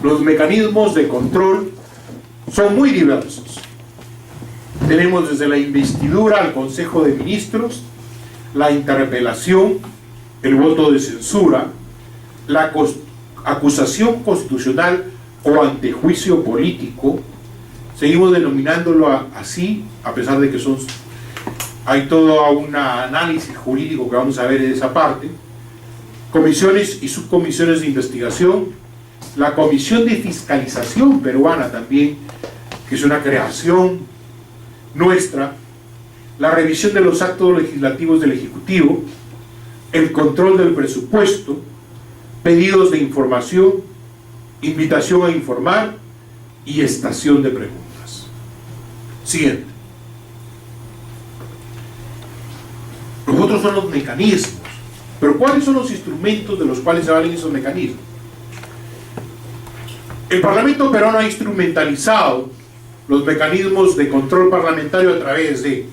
los mecanismos de control son muy diversos. Tenemos desde la investidura al Consejo de Ministros, la interpelación, el voto de censura, la acusación constitucional o antejuicio político. Seguimos denominándolo así, a pesar de que hay todo un análisis jurídico que vamos a ver en esa parte. Comisiones y subcomisiones de investigación, la Comisión de Fiscalización peruana también, que es una creación nuestra, la revisión de los actos legislativos del Ejecutivo, el control del presupuesto, pedidos de información, invitación a informar y estación de preguntas. Siguiente. Los otros son los mecanismos. Pero ¿cuáles son los instrumentos de los cuales se valen esos mecanismos? El Parlamento peruano ha instrumentalizado los mecanismos de control parlamentario a través de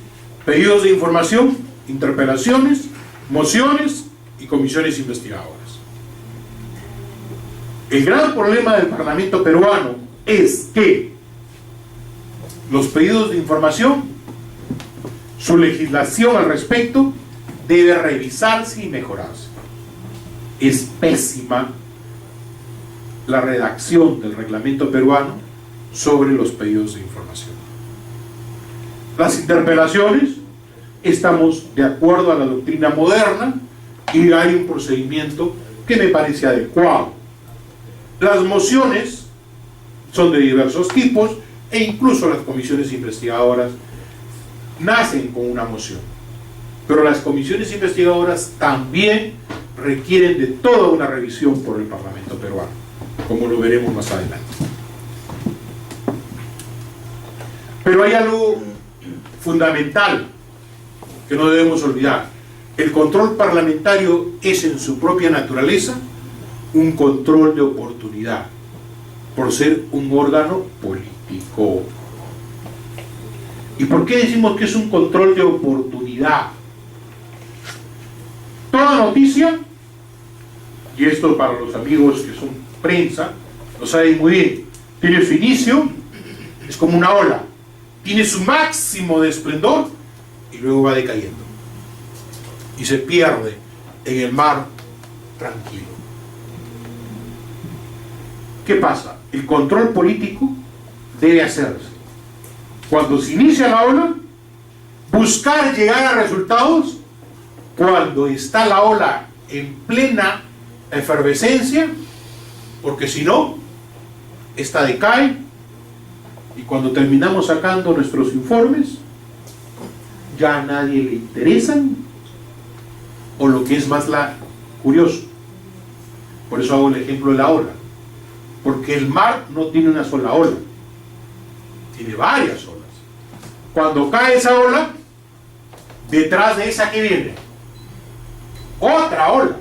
pedidos de información, interpelaciones, mociones y comisiones investigadoras. El gran problema del Parlamento peruano es que los pedidos de información, su legislación al respecto, debe revisarse y mejorarse. Es pésima la redacción del reglamento peruano sobre los pedidos de información. Las interpelaciones, estamos de acuerdo a la doctrina moderna y hay un procedimiento que me parece adecuado. Las mociones son de diversos tipos e incluso las comisiones investigadoras nacen con una moción. Pero las comisiones investigadoras también requieren de toda una revisión por el Parlamento peruano, como lo veremos más adelante. Pero hay algo fundamental que no debemos olvidar. El control parlamentario es en su propia naturaleza un control de oportunidad, por ser un órgano político. ¿Y por qué decimos que es un control de oportunidad? Toda noticia, y esto para los amigos que son prensa, lo saben muy bien, tiene su inicio, es como una ola, tiene su máximo de esplendor y luego va decayendo y se pierde en el mar tranquilo. ¿Qué pasa? El control político debe hacerse cuando se inicia la ola, buscar llegar a resultados cuando está la ola en plena efervescencia, porque si no, esta decae, y cuando terminamos sacando nuestros informes, ya a nadie le interesan, o lo que es más curioso. Por eso hago el ejemplo de la ola, porque el mar no tiene una sola ola, tiene varias olas. Cuando cae esa ola, detrás de esa que viene otra ola.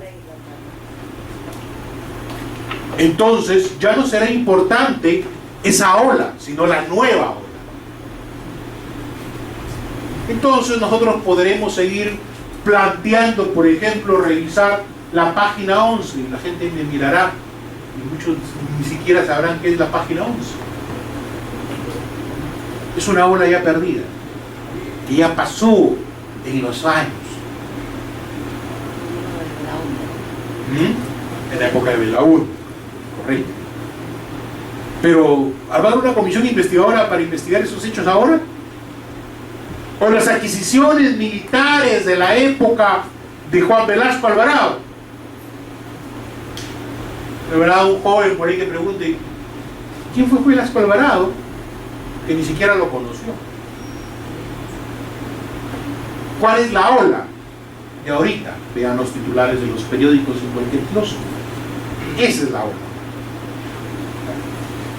Entonces ya no será importante esa ola, sino la nueva ola. Entonces nosotros podremos seguir planteando, por ejemplo, revisar la página 11, y la gente me mirará y muchos ni siquiera sabrán qué es la página 11. Es una ola ya perdida, que ya pasó en los años. En la época de Belaúnde, correcto. Pero ¿habrá una comisión investigadora para investigar esos hechos ahora? ¿O las adquisiciones militares de la época de Juan Velasco Alvarado? Habrá un joven por ahí que pregunte, ¿quién fue Velasco Alvarado? Que ni siquiera lo conoció. ¿Cuál es la ola de ahorita? Vean los titulares de los periódicos en cualquier kiosco. Esa es la ola.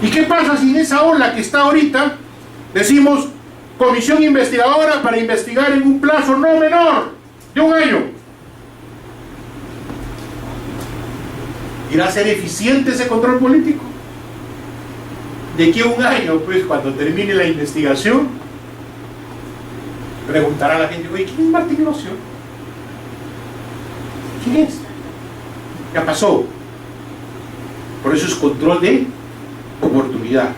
¿Y qué pasa si en esa ola que está ahorita decimos comisión investigadora para investigar en un plazo no menor de un año? ¿Irá a ser eficiente ese control político? De aquí a un año, pues, cuando termine la investigación, preguntará a la gente, oye, ¿quién es Martín Locio? ¿Quién es? Ya pasó. Por eso es control de oportunidad.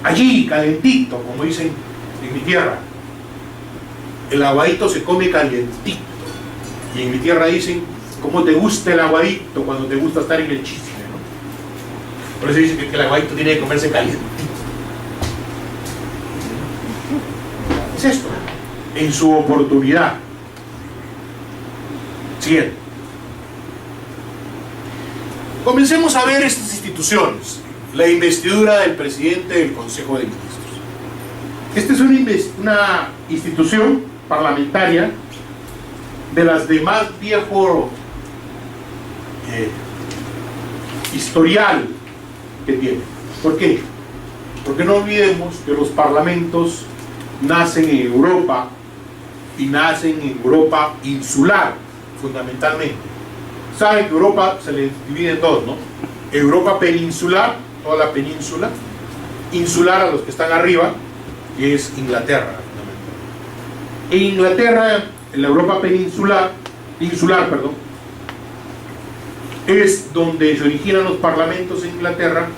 Allí, calentito, como dicen en mi tierra, el aguadito se come calientito. Y en mi tierra dicen, ¿cómo te gusta el aguadito cuando te gusta estar en el chisme, ¿no? Por eso dicen que el aguadito tiene que comerse calientito. Es esto, en su oportunidad. Siguiente. Comencemos a ver estas instituciones. La investidura del presidente del Consejo de Ministros. Esta es una institución parlamentaria de las de más viejo historial que tiene. ¿Por qué? Porque no olvidemos que los parlamentos nacen en Europa y nacen en Europa insular, fundamentalmente. Saben que Europa se le divide en dos, ¿no? Europa peninsular, toda la península, insular a los que están arriba, que es Inglaterra, fundamentalmente. En Inglaterra, en la Europa insular, es donde se originan los parlamentos en Inglaterra.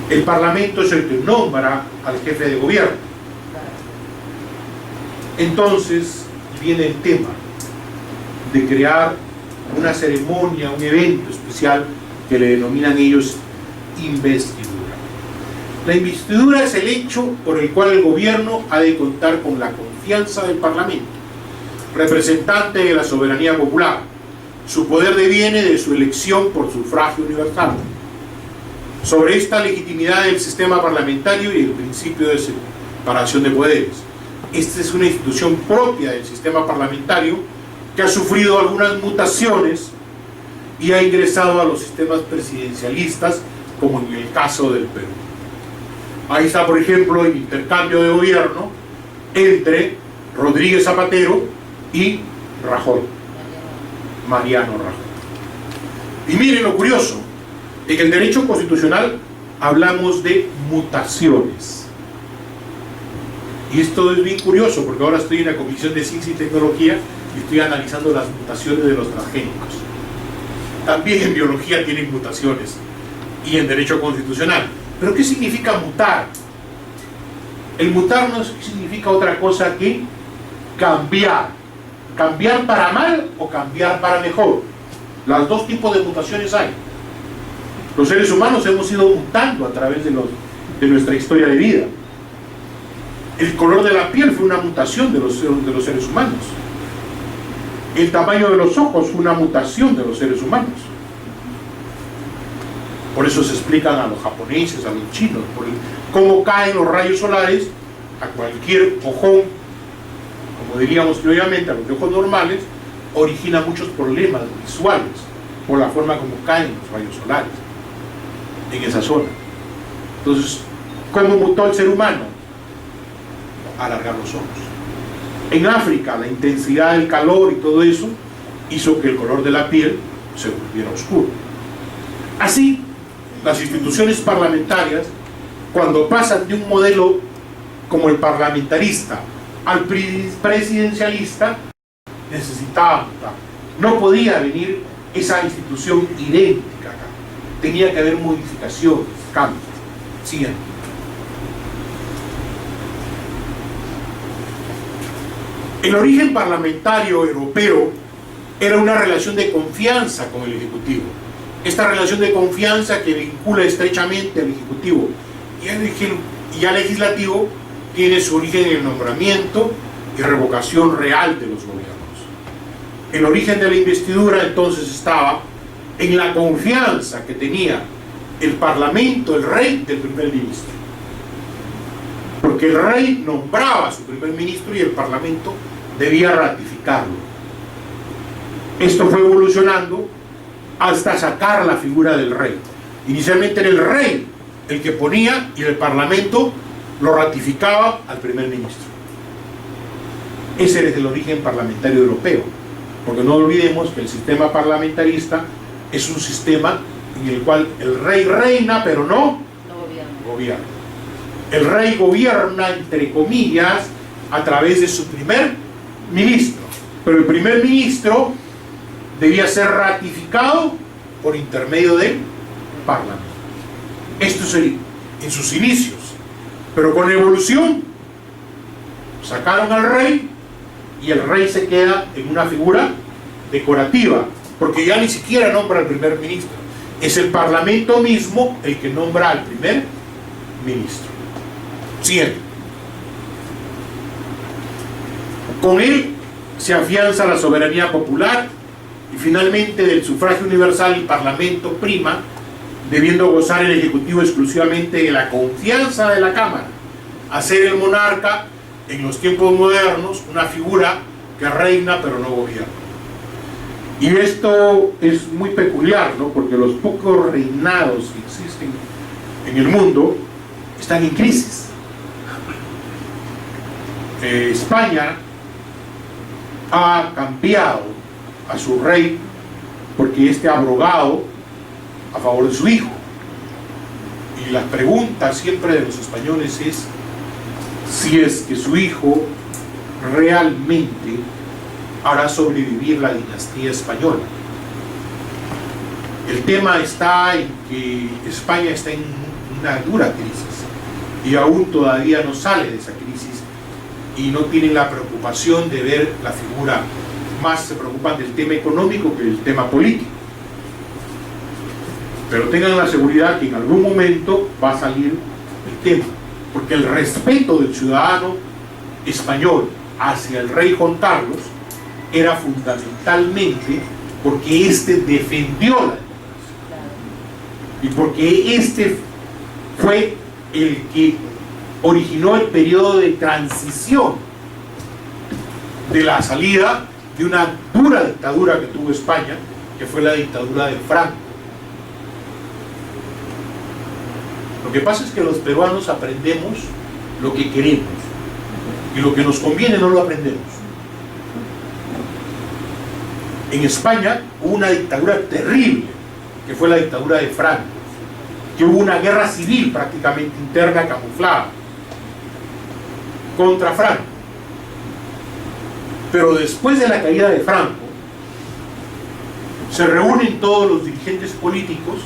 El parlamento es el que nombra al jefe de gobierno. Entonces viene el tema de crear una ceremonia, un evento especial que le denominan ellos investidura. La investidura es el hecho por el cual el gobierno ha de contar con la confianza del Parlamento, representante de la soberanía popular. Su poder deviene de su elección por sufragio universal. Sobre esta legitimidad del sistema parlamentario y el principio de separación de poderes. esta es una institución propia del sistema parlamentario que ha sufrido algunas mutaciones y ha ingresado a los sistemas presidencialistas, como en el caso del Perú. Ahí está, por ejemplo, el intercambio de gobierno entre Rodríguez Zapatero y Rajoy, Mariano Rajoy. Y miren lo curioso, en el derecho constitucional hablamos de mutaciones. Y esto es bien curioso, porque ahora estoy en la Comisión de Ciencia y Tecnología y estoy analizando las mutaciones de los transgénicos. También en biología tienen mutaciones y en derecho constitucional. ¿Pero qué significa mutar? El mutar no significa otra cosa que cambiar. Cambiar para mal o cambiar para mejor. Los dos tipos de mutaciones hay. Los seres humanos hemos ido mutando a través de nuestra historia de vida. El color de la piel fue una mutación de los seres humanos. El tamaño de los ojos fue una mutación de los seres humanos. Por eso se explican a los japoneses, a los chinos, por cómo caen los rayos solares a cualquier ojón, como diríamos previamente, a los ojos normales, origina muchos problemas visuales por la forma como caen los rayos solares en esa zona. Entonces, ¿cómo mutó el ser humano? Alargar los ojos. En África, la intensidad del calor y todo eso hizo que el color de la piel se volviera oscuro. Así, las instituciones parlamentarias, cuando pasan de un modelo como el parlamentarista al presidencialista, necesitaban mutar. No podía venir esa institución idéntica acá. Tenía que haber modificaciones, cambios. Siguiente. El origen parlamentario europeo era una relación de confianza con el Ejecutivo. Esta relación de confianza que vincula estrechamente al Ejecutivo y al Legislativo tiene su origen en el nombramiento y revocación real de los gobiernos. El origen de la investidura entonces estaba en la confianza que tenía el Parlamento, el rey, del primer ministro. Porque el rey nombraba a su primer ministro y el Parlamento debía ratificarlo. Esto fue evolucionando hasta sacar la figura del rey. Inicialmente era el rey el que ponía y el Parlamento lo ratificaba al primer ministro. Ese es el origen parlamentario europeo, porque no olvidemos que el sistema parlamentarista es un sistema en el cual el rey reina pero no gobierna. El rey gobierna, entre comillas, a través de su primer ministro, pero el primer ministro debía ser ratificado por intermedio del Parlamento. Esto es en sus inicios, pero con la evolución sacaron al rey y el rey se queda en una figura decorativa, porque ya ni siquiera nombra al primer ministro, es el Parlamento mismo el que nombra al primer ministro. Siguiente. Con él se afianza la soberanía popular y finalmente del sufragio universal el Parlamento prima, debiendo gozar el Ejecutivo exclusivamente de la confianza de la Cámara, hacer el monarca en los tiempos modernos una figura que reina pero no gobierna. Y esto es muy peculiar, ¿no? Porque los pocos reinados que existen en el mundo están en crisis. España ha cambiado a su rey porque éste ha abrogado a favor de su hijo. Y la pregunta siempre de los españoles es si es que su hijo realmente hará sobrevivir la dinastía española. El tema está en que España está en una dura crisis y aún todavía no sale de esa crisis y no tienen la preocupación de ver la figura, más se preocupan del tema económico que del tema político. Pero tengan la seguridad que en algún momento va a salir el tema, porque el respeto del ciudadano español hacia el rey Juan Carlos era fundamentalmente porque éste defendió la democracia y porque éste fue el que originó el periodo de transición de la salida de una dura dictadura que tuvo España, que fue la dictadura de Franco. Lo que pasa es que los peruanos aprendemos lo que queremos y lo que nos conviene no lo aprendemos. En España hubo una dictadura terrible, que fue la dictadura de Franco, que hubo una guerra civil prácticamente interna camuflada contra Franco. Pero después de la caída de Franco, se reúnen todos los dirigentes políticos,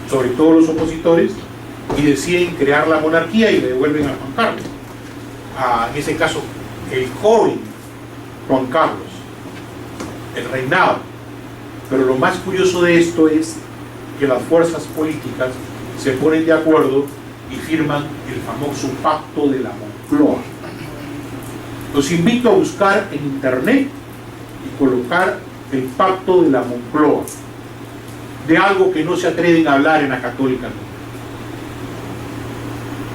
sobre todo los opositores, y deciden crear la monarquía y le devuelven a Juan Carlos. En ese caso, el joven Juan Carlos, el reinado. Pero lo más curioso de esto es que las fuerzas políticas se ponen de acuerdo y firman el famoso Pacto de la Moncloa. Los invito a buscar en internet y colocar el Pacto de la Moncloa, de algo que no se atreven a hablar en la Católica.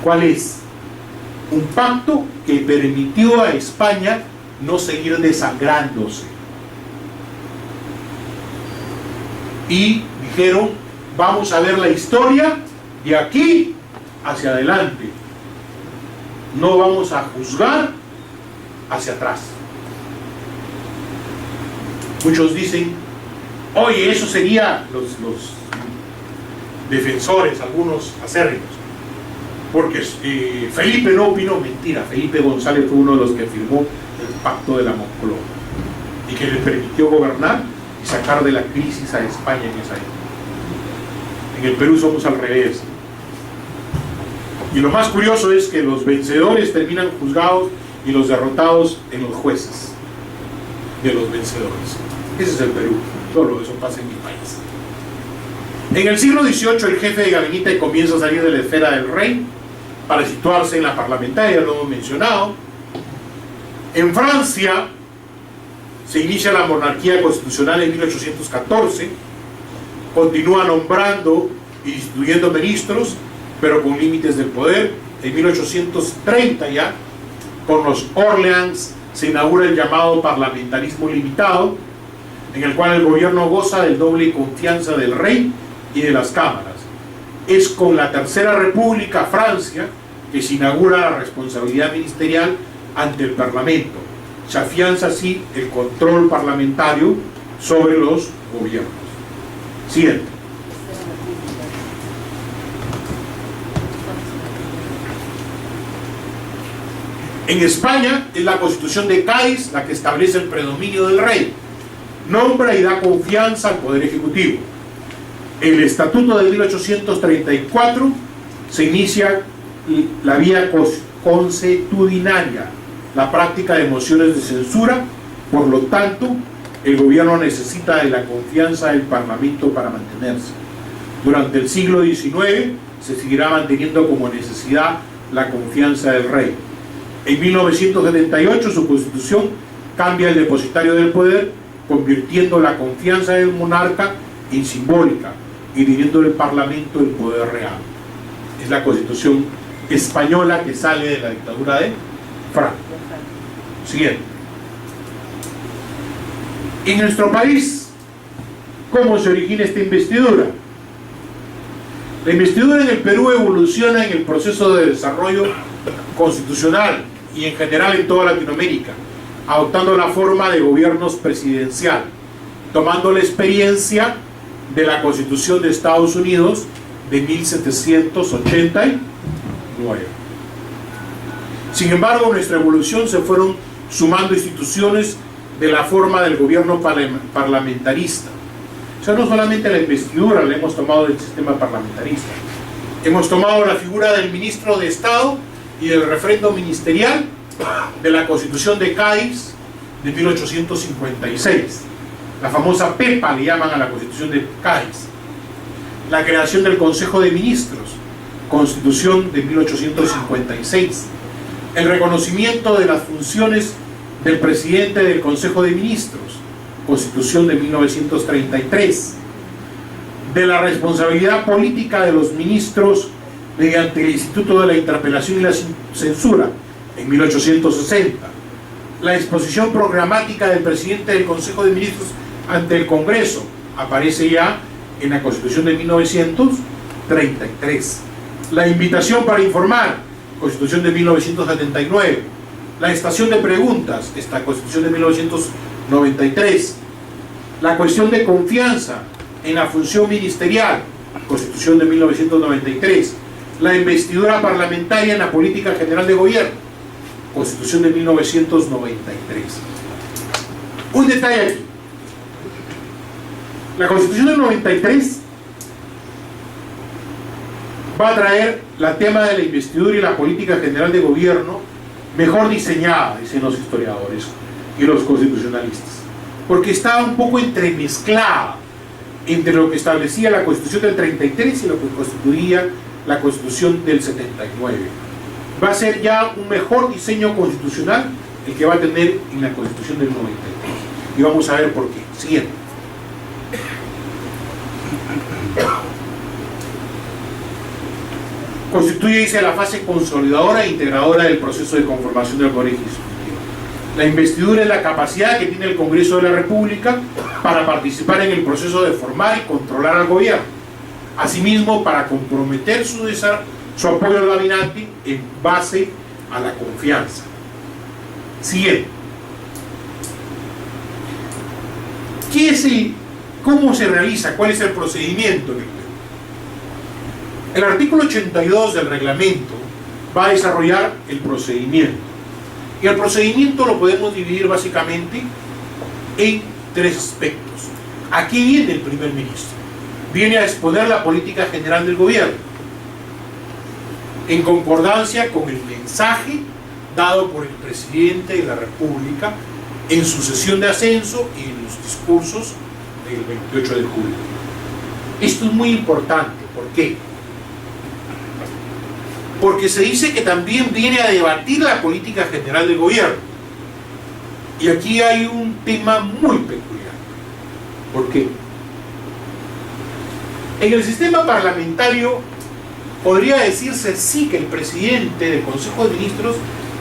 ¿Cuál es? Un pacto que permitió a España no seguir desangrándose. Y dijeron, vamos a ver la historia de aquí hacia adelante. No vamos a juzgar hacia atrás. Muchos dicen, oye, eso sería los defensores, algunos acérrimos, porque Felipe no opinó. Mentira, Felipe González fue uno de los que firmó el Pacto de la Moncloa y que le permitió gobernar y sacar de la crisis a España en esa época. En el Perú somos al revés. Y lo más curioso es que los vencedores terminan juzgados y los derrotados en los jueces de los vencedores. Ese es el Perú. Solo eso pasa en mi país. En el siglo XVIII el jefe de gabinete comienza a salir de la esfera del rey para situarse en la parlamentaria, lo hemos mencionado. En Francia se inicia la monarquía constitucional en 1814, continúa nombrando y instituyendo ministros, pero con límites del poder. En 1830 ya, con los Orleans, se inaugura el llamado parlamentarismo limitado, en el cual el gobierno goza del doble confianza del rey y de las cámaras. Es con la Tercera República, Francia, que se inaugura la responsabilidad ministerial ante el Parlamento. Se afianza así el control parlamentario sobre los gobiernos. Siguiente. En España es la Constitución de Cádiz la que establece el predominio del rey. Nombra y da confianza al Poder Ejecutivo. El Estatuto de 1834 se inicia la vía consuetudinaria, la práctica de mociones de censura. Por lo tanto, el gobierno necesita de la confianza del Parlamento para mantenerse. Durante el siglo XIX se seguirá manteniendo como necesidad la confianza del rey. En 1978 su constitución cambia el depositario del poder, convirtiendo la confianza del monarca en simbólica y dividiendo el Parlamento en poder real. Es la Constitución española que sale de la dictadura de Franco. Siguiente. En nuestro país, ¿cómo se origina esta investidura? La investidura en el Perú evoluciona en el proceso de desarrollo constitucional y en general en toda Latinoamérica, adoptando la forma de gobiernos presidencial, tomando la experiencia de la Constitución de Estados Unidos de 1789. Sin embargo, en nuestra evolución se fueron sumando instituciones de la forma del gobierno parlamentarista. O sea, no solamente la investidura la hemos tomado del sistema parlamentarista, hemos tomado la figura del ministro de Estado y del refrendo ministerial de la Constitución de Cádiz de 1856, la famosa PEPA le llaman a la Constitución de Cádiz, la creación del Consejo de Ministros, Constitución de 1856, el reconocimiento de las funciones del presidente del Consejo de Ministros, Constitución de 1933, de la responsabilidad política de los ministros mediante el Instituto de la Interpelación y la Censura en 1860, La exposición programática del presidente del Consejo de Ministros ante el Congreso aparece ya en la Constitución de 1933. La invitación para informar, Constitución de 1979. La estación de preguntas, esta Constitución de 1993. La cuestión de confianza en la función ministerial, Constitución de 1993. La investidura parlamentaria en la política general de gobierno, Constitución de 1993. Un detalle aquí. La Constitución del 93 va a traer el tema de la investidura y la política general de gobierno mejor diseñada, dicen los historiadores y los constitucionalistas, porque estaba un poco entremezclada entre lo que establecía la Constitución del 33 y lo que constituía la Constitución del 79. Va a ser ya un mejor diseño constitucional el que va a tener en la Constitución del 93. Y vamos a ver por qué. Siguiente. Constituye, dice, la fase consolidadora e integradora del proceso de conformación del Poder Ejecutivo. La investidura es la capacidad que tiene el Congreso de la República para participar en el proceso de formar y controlar al gobierno. Asimismo, para comprometer su apoyo al gabinete en base a la confianza. Siguiente. ¿Cómo se realiza? ¿Cuál es el procedimiento? El artículo 82 del reglamento va a desarrollar el procedimiento. Y el procedimiento lo podemos dividir básicamente en tres aspectos. Aquí viene el primer ministro. Viene a exponer la política general del gobierno, en concordancia con el mensaje dado por el presidente de la República en su sesión de ascenso y en los discursos del 28 de julio. Esto es muy importante. ¿Por qué? Porque se dice que también viene a debatir la política general del gobierno. Y aquí hay un tema muy peculiar. ¿Por qué? En el sistema parlamentario podría decirse sí que el presidente del Consejo de Ministros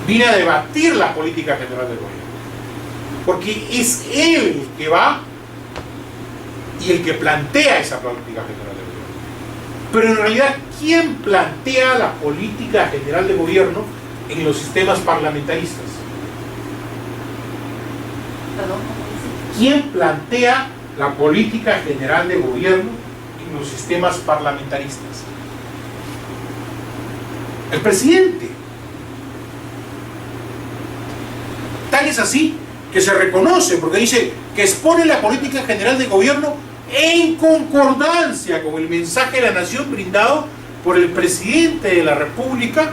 viene a debatir la política general del gobierno. Porque es él el que va y el que plantea esa política general del gobierno. Pero en realidad, ¿quién plantea la política general de gobierno en los sistemas parlamentaristas? ¿Quién plantea la política general de gobierno en los sistemas parlamentaristas? El presidente. Tal es así que se reconoce, porque dice que expone la política general de gobierno en concordancia con el mensaje de la nación brindado por el presidente de la República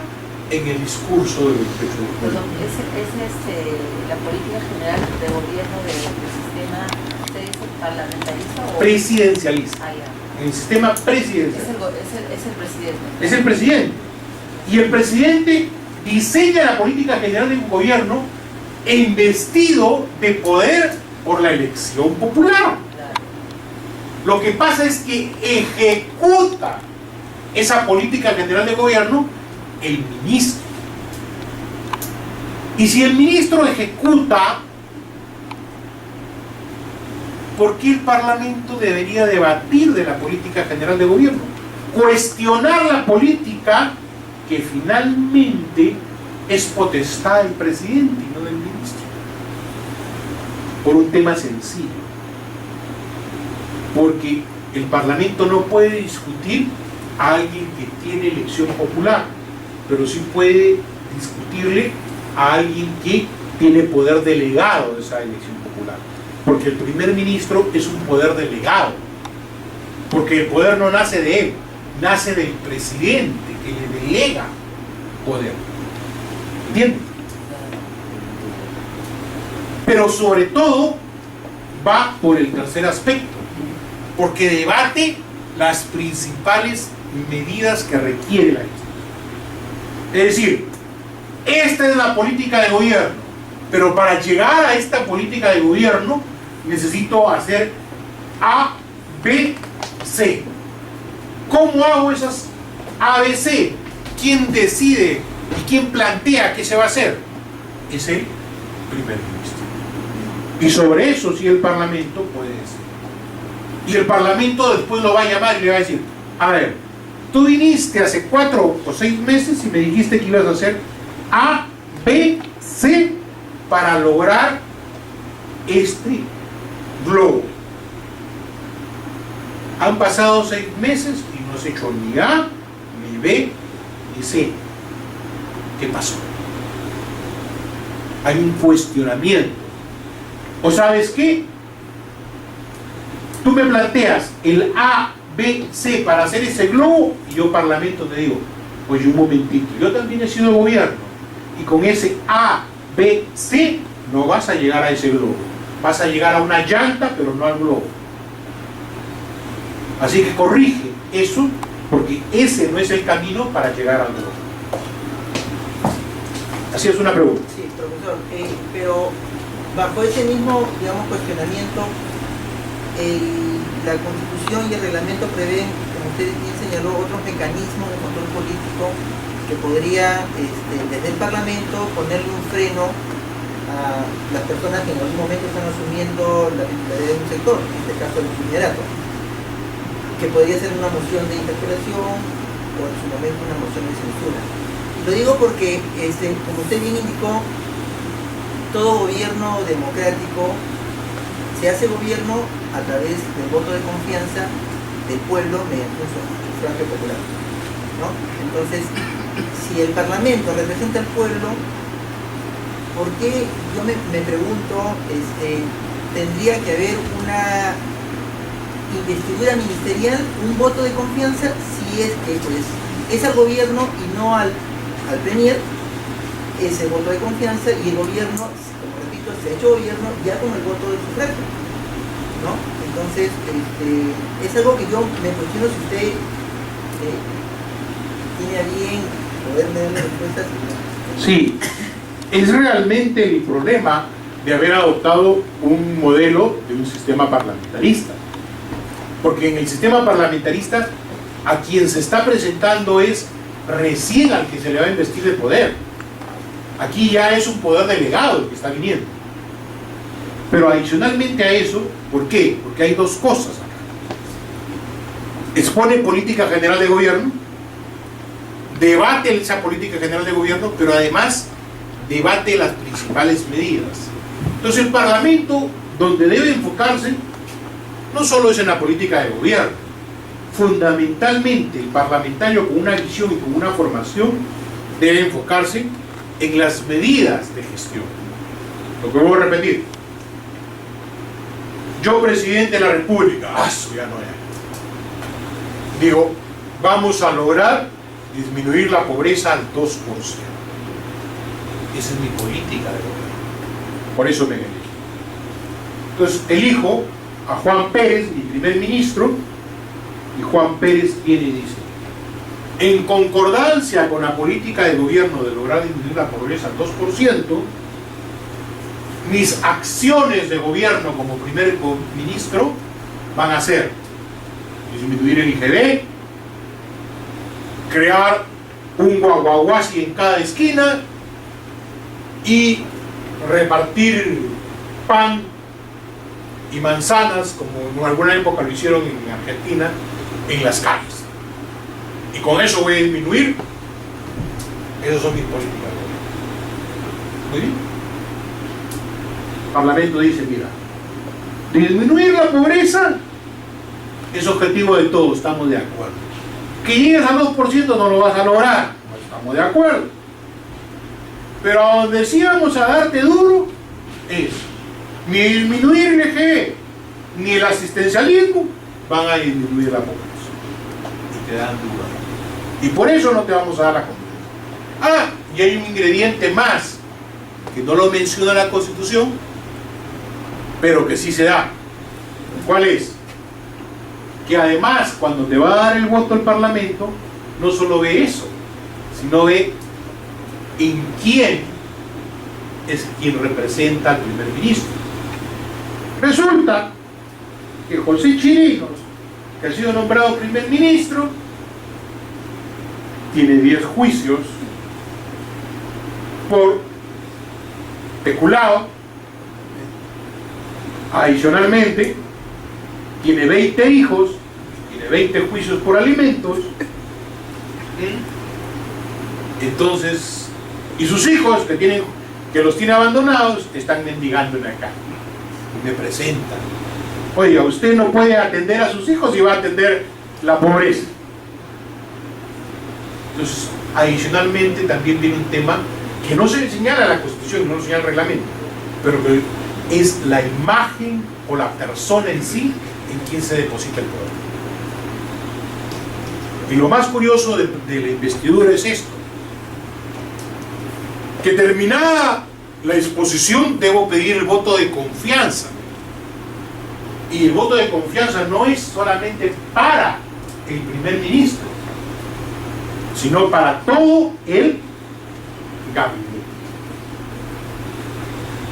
en el discurso del 28 de julio. Perdón, ¿es la política general de gobierno del sistema parlamentarista o presidencialista? Ah, ya. En el sistema presidencial. Es el presidente. Es el presidente. Y el presidente diseña la política general de un gobierno investido de poder por la elección popular. Lo que pasa es que ejecuta esa política general de gobierno el ministro. Y si el ministro ejecuta, ¿por qué el Parlamento debería debatir de la política general de gobierno? Cuestionar la política que finalmente es potestad del presidente y no del ministro. Por un tema sencillo. Porque el Parlamento no puede discutir a alguien que tiene elección popular, pero sí puede discutirle a alguien que tiene poder delegado de esa elección popular. Porque el primer ministro es un poder delegado. Porque el poder no nace de él, nace del presidente que le delega poder. ¿Entiendes? Pero sobre todo va por el tercer aspecto, porque debate las principales medidas que requiere la institución. Es decir, esta es la política de gobierno, pero para llegar a esta política de gobierno necesito hacer A, B, C. ¿Cómo hago esas A, B, C? ¿Quién decide y quién plantea qué se va a hacer? Es el primer ministro. Y sobre eso sí el Parlamento puede decir. Y el Parlamento después lo va a llamar y le va a decir, a ver, tú viniste hace 4 o 6 meses y me dijiste que ibas a hacer A, B, C para lograr este globo. Han pasado 6 meses y no has hecho ni A, ni B, ni C. ¿Qué pasó? Hay un cuestionamiento. ¿O sabes qué? Tú me planteas el A, B, C para hacer ese globo y yo, Parlamento, te digo, oye, un momentito, yo también he sido gobierno y con ese A, B, C no vas a llegar a ese globo. Vas a llegar a una llanta, pero no al globo. Así que corrige eso, porque ese no es el camino para llegar al globo. Así es una pregunta. Sí, profesor, pero bajo ese mismo, digamos, cuestionamiento, la Constitución y el reglamento prevén, como usted bien señaló, otros mecanismos de control político que podría, desde el Parlamento, ponerle un freno a las personas que en algún momento están asumiendo la titularidad de un sector, en este caso el liderato, que podría ser una moción de interpelación o en su momento una moción de censura. Y lo digo porque, como usted bien indicó, todo gobierno democrático se hace gobierno a través del voto de confianza del pueblo mediante un sufragio popular, ¿no? Entonces, si el Parlamento representa al pueblo, ¿por qué, yo me pregunto, tendría que haber una investidura ministerial, un voto de confianza, si es que pues, es al gobierno y no al premier ese voto de confianza, y el gobierno, como repito, se ha hecho gobierno ya con el voto del sufragio, ¿no? Entonces, es algo que yo me cuestiono si usted tiene a bien poderme dar la respuesta. Sí, es realmente el problema de haber adoptado un modelo de un sistema parlamentarista. Porque en el sistema parlamentarista a quien se está presentando es recién al que se le va a investir de poder. Aquí ya es un poder delegado el que está viniendo. Pero adicionalmente a eso, ¿por qué? Porque hay dos cosas acá. Expone política general de gobierno, debate esa política general de gobierno, pero además debate las principales medidas. Entonces el Parlamento, donde debe enfocarse, no solo es en la política de gobierno. Fundamentalmente el parlamentario con una visión y con una formación debe enfocarse en las medidas de gestión. Lo que voy a repetir: yo, presidente de la República, eso ya no es. Digo, vamos a lograr disminuir la pobreza al 2%. Esa es mi política de gobierno. Por eso me elegí. Entonces elijo a Juan Pérez, mi primer ministro, y Juan Pérez viene y dice: en concordancia con la política de gobierno de lograr disminuir la pobreza al 2%, mis acciones de gobierno como primer ministro van a ser disminuir el IGB, crear un guaguaguasi en cada esquina y repartir pan y manzanas, como en alguna época lo hicieron en Argentina, en las calles. Y con eso voy a disminuir. Esas son mis políticas. Muy bien. El Parlamento dice: mira, disminuir la pobreza es objetivo de todos, estamos de acuerdo. Que llegues al 2% no lo vas a lograr, no estamos de acuerdo. Pero a donde sí vamos a darte duro es ni disminuir el EGB ni el asistencialismo van a disminuir la pobreza. Y te dan duro. Y por eso no te vamos a dar la confianza. Ah, y hay un ingrediente más que no lo menciona la Constitución, pero que sí se da. ¿Cuál es? Que además, cuando te va a dar el voto al Parlamento, no solo ve eso, sino ve en quién es quien representa al primer ministro. Resulta que José Chirinos, que ha sido nombrado primer ministro, tiene 10 juicios por peculado, Adicionalmente, tiene 20 hijos, tiene 20 juicios por alimentos. Entonces, y sus hijos que los tiene abandonados están mendigando en la calle. Me presentan: oiga, usted no puede atender a sus hijos y va a atender la pobreza. Entonces, adicionalmente también viene un tema que no se señala en la Constitución, no lo señala el reglamento, pero que es la imagen o la persona en sí en quien se deposita el poder. Y lo más curioso de la investidura es esto: que terminada la exposición debo pedir el voto de confianza. Y el voto de confianza no es solamente para el primer ministro, sino para todo el gabinete.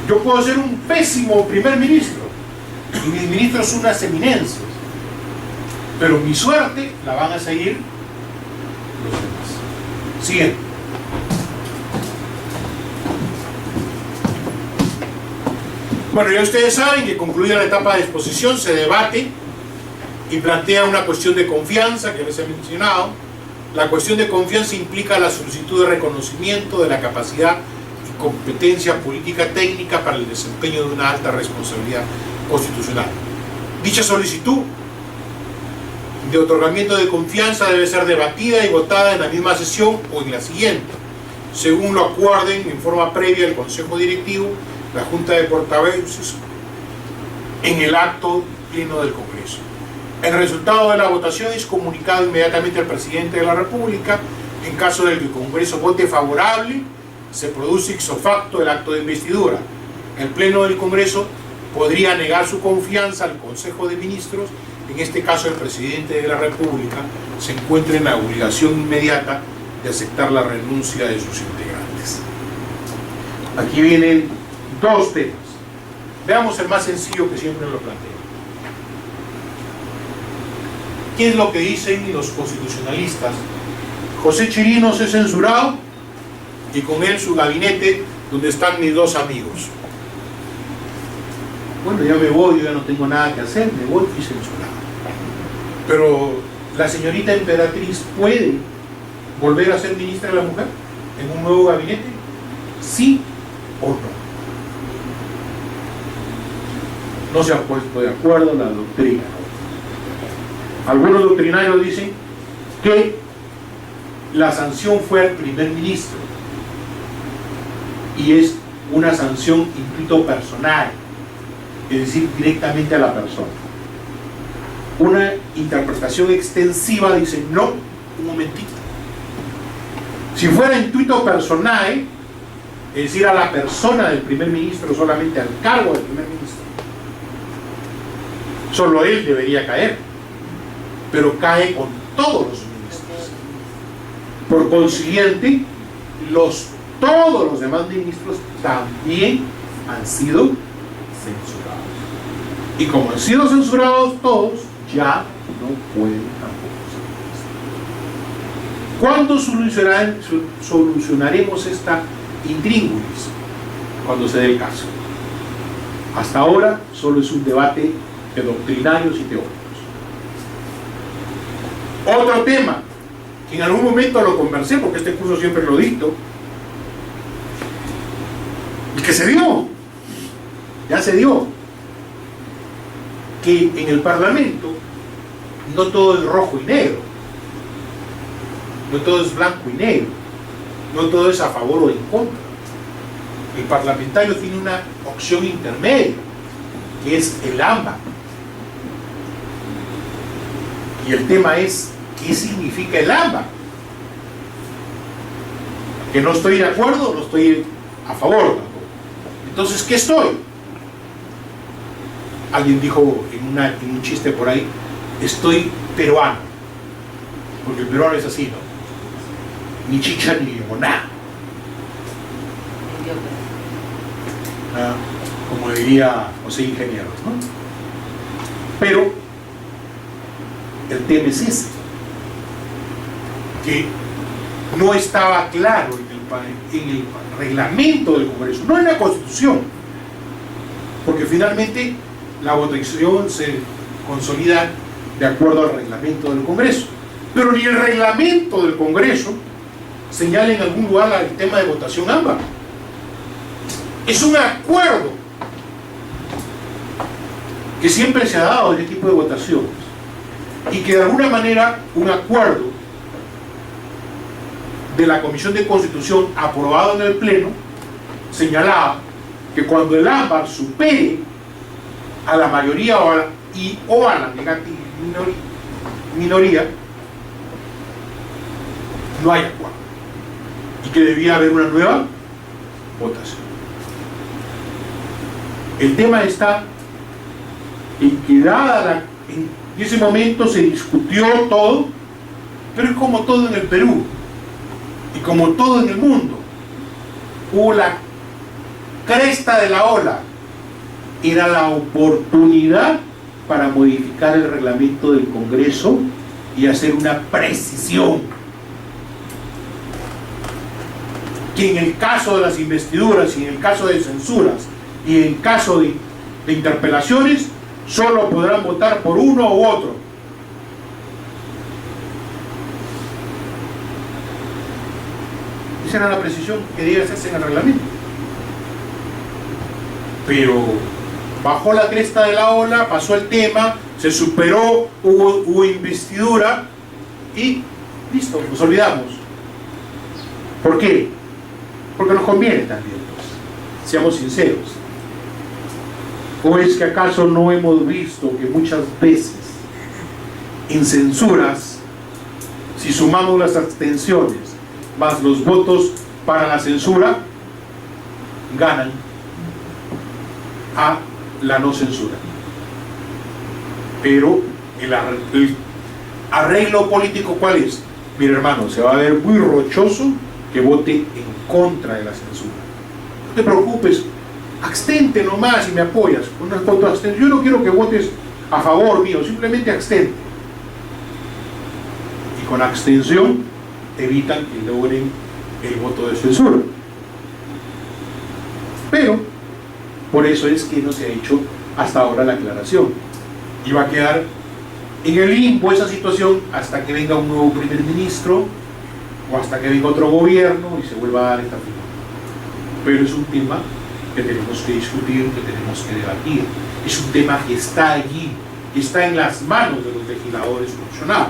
Yo puedo ser un pésimo primer ministro y mis ministros son unas eminencias, pero mi suerte la van a seguir los demás. Siguiente. Bueno, ya ustedes saben que concluida la etapa de exposición se debate y plantea una cuestión de confianza que les he mencionado. La cuestión de confianza implica la solicitud de reconocimiento de la capacidad y competencia política técnica para el desempeño de una alta responsabilidad constitucional. Dicha solicitud de otorgamiento de confianza debe ser debatida y votada en la misma sesión o en la siguiente, según lo acuerden en forma previa el Consejo Directivo, la Junta de Portavoces, en el acto pleno del Congreso. El resultado de la votación es comunicado inmediatamente al Presidente de la República. En caso de que el Congreso vote favorable, se produce ipso facto el acto de investidura. El Pleno del Congreso podría negar su confianza al Consejo de Ministros. En este caso, el Presidente de la República se encuentra en la obligación inmediata de aceptar la renuncia de sus integrantes. Aquí vienen dos temas. Veamos el más sencillo que siempre lo planteo. ¿Qué es lo que dicen los constitucionalistas? José Chirinos es censurado y con él su gabinete, donde están mis dos amigos. Bueno, ya me voy, yo ya no tengo nada que hacer, me voy y censurado. Pero la señorita emperatriz puede volver a ser ministra de la mujer en un nuevo gabinete, ¿sí o no? No se ha puesto de acuerdo la doctrina. Algunos doctrinarios dicen que la sanción fue al primer ministro y es una sanción intuito personal, es decir, directamente a la persona. Una interpretación extensiva dice: no, un momentito. Si fuera intuito personal, es decir, a la persona del primer ministro, solamente al cargo del primer ministro, solo él debería caer, pero cae con todos los ministros. Por consiguiente, todos los demás ministros también han sido censurados. Y como han sido censurados todos, ya no pueden tampoco ser ministros. ¿Cuándo solucionaremos esta intríngulis? Cuando se dé el caso. Hasta ahora solo es un debate de doctrinarios y teóricos. Otro tema, que en algún momento lo conversé, porque este curso siempre lo dicto, y que se dio, ya se dio, que en el Parlamento no todo es rojo y negro, no todo es blanco y negro, no todo es a favor o en contra. El parlamentario tiene una opción intermedia, que es el ámbar. Y el tema es: ¿qué significa el ámbar? Que no estoy de acuerdo, no estoy a favor tampoco. Entonces, ¿qué estoy? Alguien dijo en un chiste por ahí: estoy peruano, porque el peruano es así, ¿no? Ni chicha ni limonada. Como diría José Ingeniero, ¿no? Pero el tema es ese, que no estaba claro en el reglamento del Congreso, no en la Constitución, porque finalmente la votación se consolida de acuerdo al reglamento del Congreso. Pero ni el reglamento del Congreso señala en algún lugar el tema de votación ámbar. Es un acuerdo que siempre se ha dado en este tipo de votaciones y que de alguna manera un acuerdo de la Comisión de Constitución aprobado en el Pleno señalaba que cuando el ámbar supere a la mayoría o a la minoría, no hay acuerdo y que debía haber una nueva votación. El tema está en que en ese momento se discutió todo, pero es como todo en el Perú y como todo en el mundo. Hubo la cresta de la ola, era la oportunidad para modificar el reglamento del Congreso y hacer una precisión que en el caso de las investiduras y en el caso de censuras y en caso de interpelaciones solo podrán votar por uno u otro. Esa era la precisión que debía hacerse en el reglamento. Pero bajó la cresta de la ola, pasó el tema, se superó, hubo investidura y listo, nos olvidamos. ¿Por qué? Porque nos conviene también, pues, seamos sinceros. ¿O es que acaso no hemos visto que muchas veces en censuras, si sumamos las abstenciones más los votos para la censura, ganan a la no censura? Pero el arreglo político, ¿cuál es? Mira, hermano, se va a ver muy rochoso que vote en contra de la censura. No te preocupes, abstente nomás y me apoyas. Yo no quiero que votes a favor mío, simplemente abstente. Y con abstención evitan que logren el voto de censura. Pero por eso es que no se ha hecho hasta ahora la aclaración. Y va a quedar en el limbo esa situación hasta que venga un nuevo primer ministro o hasta que venga otro gobierno y se vuelva a dar esta figura. Pero es un tema que tenemos que discutir, que tenemos que debatir. Es un tema que está allí, que está en las manos de los legisladores solucionar.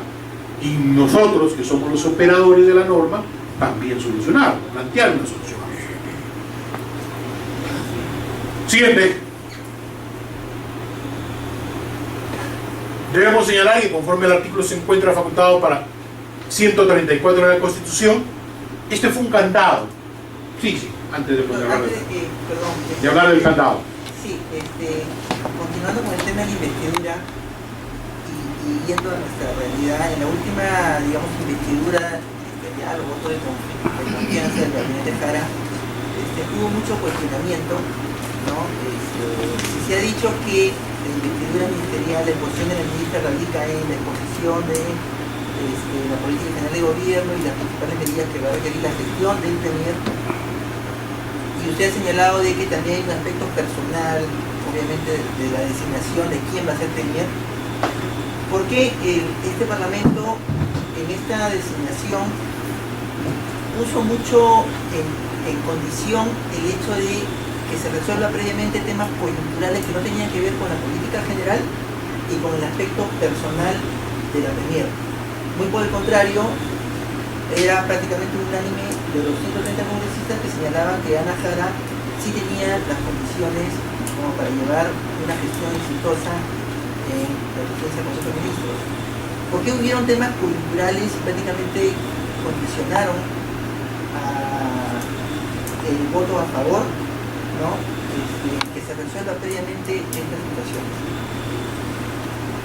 Y nosotros, que somos los operadores de la norma, también solucionarlo, plantear una solución. Siguiente. Debemos señalar que conforme el artículo se encuentra facultado para 134 de la Constitución, este fue un candado. Sí, antes de hablar del candado. Sí, continuando con el tema de la investidura y yendo a nuestra realidad, en la última, digamos, investidura, ya los votos de confianza del gabinete Jara, hubo mucho cuestionamiento, ¿no? Se ha dicho que la investidura ministerial, la exposición de la ministra radica en la exposición de la política general de gobierno y las principales medidas que va a requerir la gestión del premier. Y usted ha señalado de que también hay un aspecto personal, obviamente, de la designación de quién va a ser premier. ¿Por qué este Parlamento en esta designación puso mucho en condición el hecho de que se resuelva previamente temas coyunturales que no tenían que ver con la política general y con el aspecto personal de la premier? Muy por el contrario, era prácticamente unánime de los 130 congresistas que señalaban que Ana Jara sí tenía las condiciones como para llevar una gestión exitosa en la presidencia del Consejo de Ministros. ¿Por qué hubieron temas coyunturales y prácticamente condicionaron el voto a favor, ¿no? Que se resuelva previamente estas situaciones?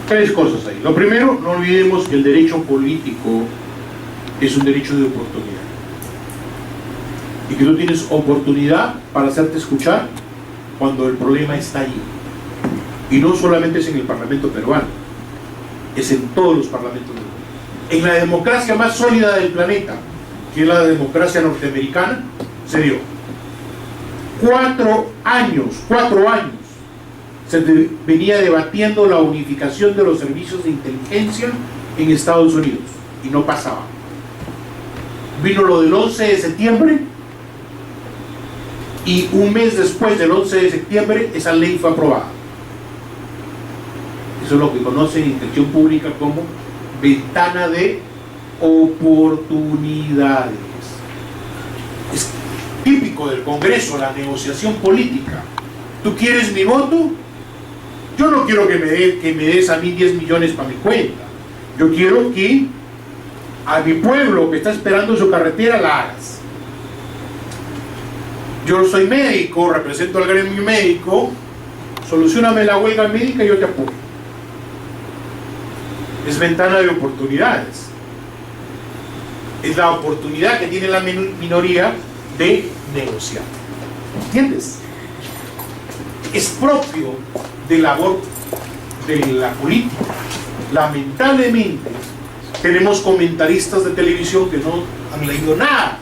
Tres cosas ahí. Lo primero, no olvidemos que el derecho político es un derecho de oportunidad. Y que tú tienes oportunidad para hacerte escuchar cuando el problema está allí. Y no solamente es en el Parlamento peruano, es en todos los parlamentos del mundo. En la democracia más sólida del planeta, que es la democracia norteamericana, se dio 4 años venía debatiendo la unificación de los servicios de inteligencia en Estados Unidos y no pasaba. Vino lo del 11 de septiembre y un mes después del 11 de septiembre esa ley fue aprobada. Eso es lo que conocen en gestión pública como ventana de oportunidades. Es típico del Congreso, la negociación política. ¿Tú quieres mi voto? Yo no quiero que me des a mí 10 millones para mi cuenta. Yo quiero que a mi pueblo que está esperando su carretera la hagas. Yo soy médico, represento al gremio médico, solucioname la huelga médica y yo te apoyo. Es ventana de oportunidades. Es la oportunidad que tiene la minoría de negociar. ¿Entiendes? Es propio de labor de la política. Lamentablemente tenemos comentaristas de televisión que no han leído nada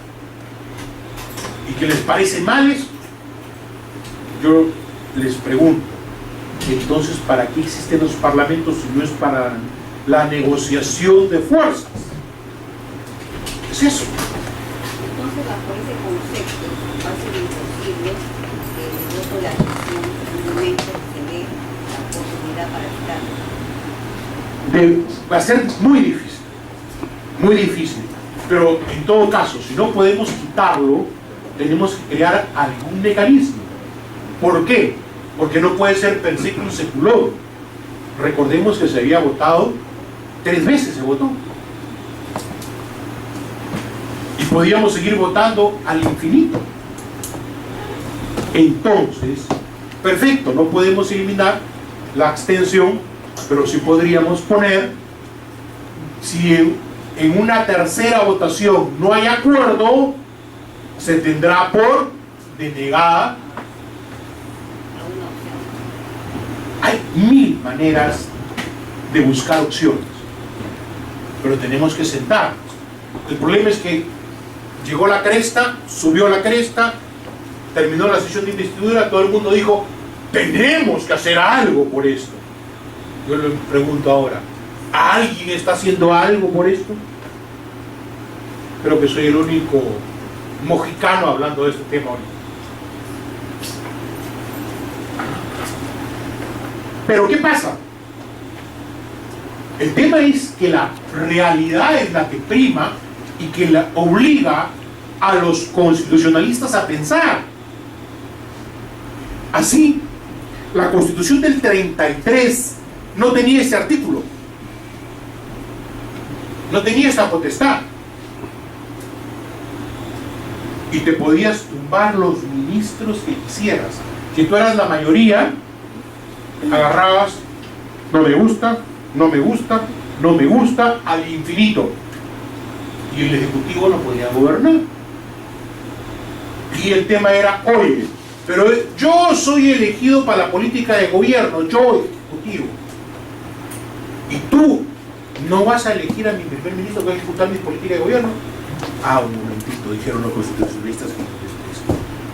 y que les parece mal eso. Yo les pregunto, entonces ¿para qué existen los parlamentos si no es para la negociación de fuerzas? Es eso. Entonces, bajo ese concepto, va a ser imposible que el voto de admisión en un momento se dé la oportunidad para quitarlo. Va a ser muy difícil, pero en todo caso, si no podemos quitarlo, tenemos que crear algún mecanismo. ¿Por qué? Porque no puede ser per seculum seculorum. Recordemos que se había votado 3 veces, se votó. Y podíamos seguir votando al infinito. Entonces, perfecto, no podemos eliminar la abstención, pero sí podríamos poner, si en una tercera votación no hay acuerdo, se tendrá por denegada. Hay 1000 maneras de buscar opciones, pero tenemos que sentarnos. El problema es que llegó la cresta, subió la cresta, terminó la sesión de investidura, todo el mundo dijo, tenemos que hacer algo por esto. Yo le pregunto ahora, ¿alguien está haciendo algo por esto? Creo que soy el único mojicano hablando de este tema ahorita. Pero ¿qué pasa? El tema es que la realidad es la que prima y que la obliga a los constitucionalistas a pensar. Así, la Constitución del 33 no tenía ese artículo, no tenía esa potestad, y te podías tumbar los ministros que quisieras. Si tú eras la mayoría, agarrabas, no me gusta, no me gusta, no me gusta, al infinito, y el Ejecutivo no podía gobernar. Y el tema era, oye, pero yo soy elegido para la política de gobierno, yo Ejecutivo, y tú no vas a elegir a mi primer ministro que va a ejecutar mi política de gobierno. Ah, un momentito, dijeron los constitucionalistas.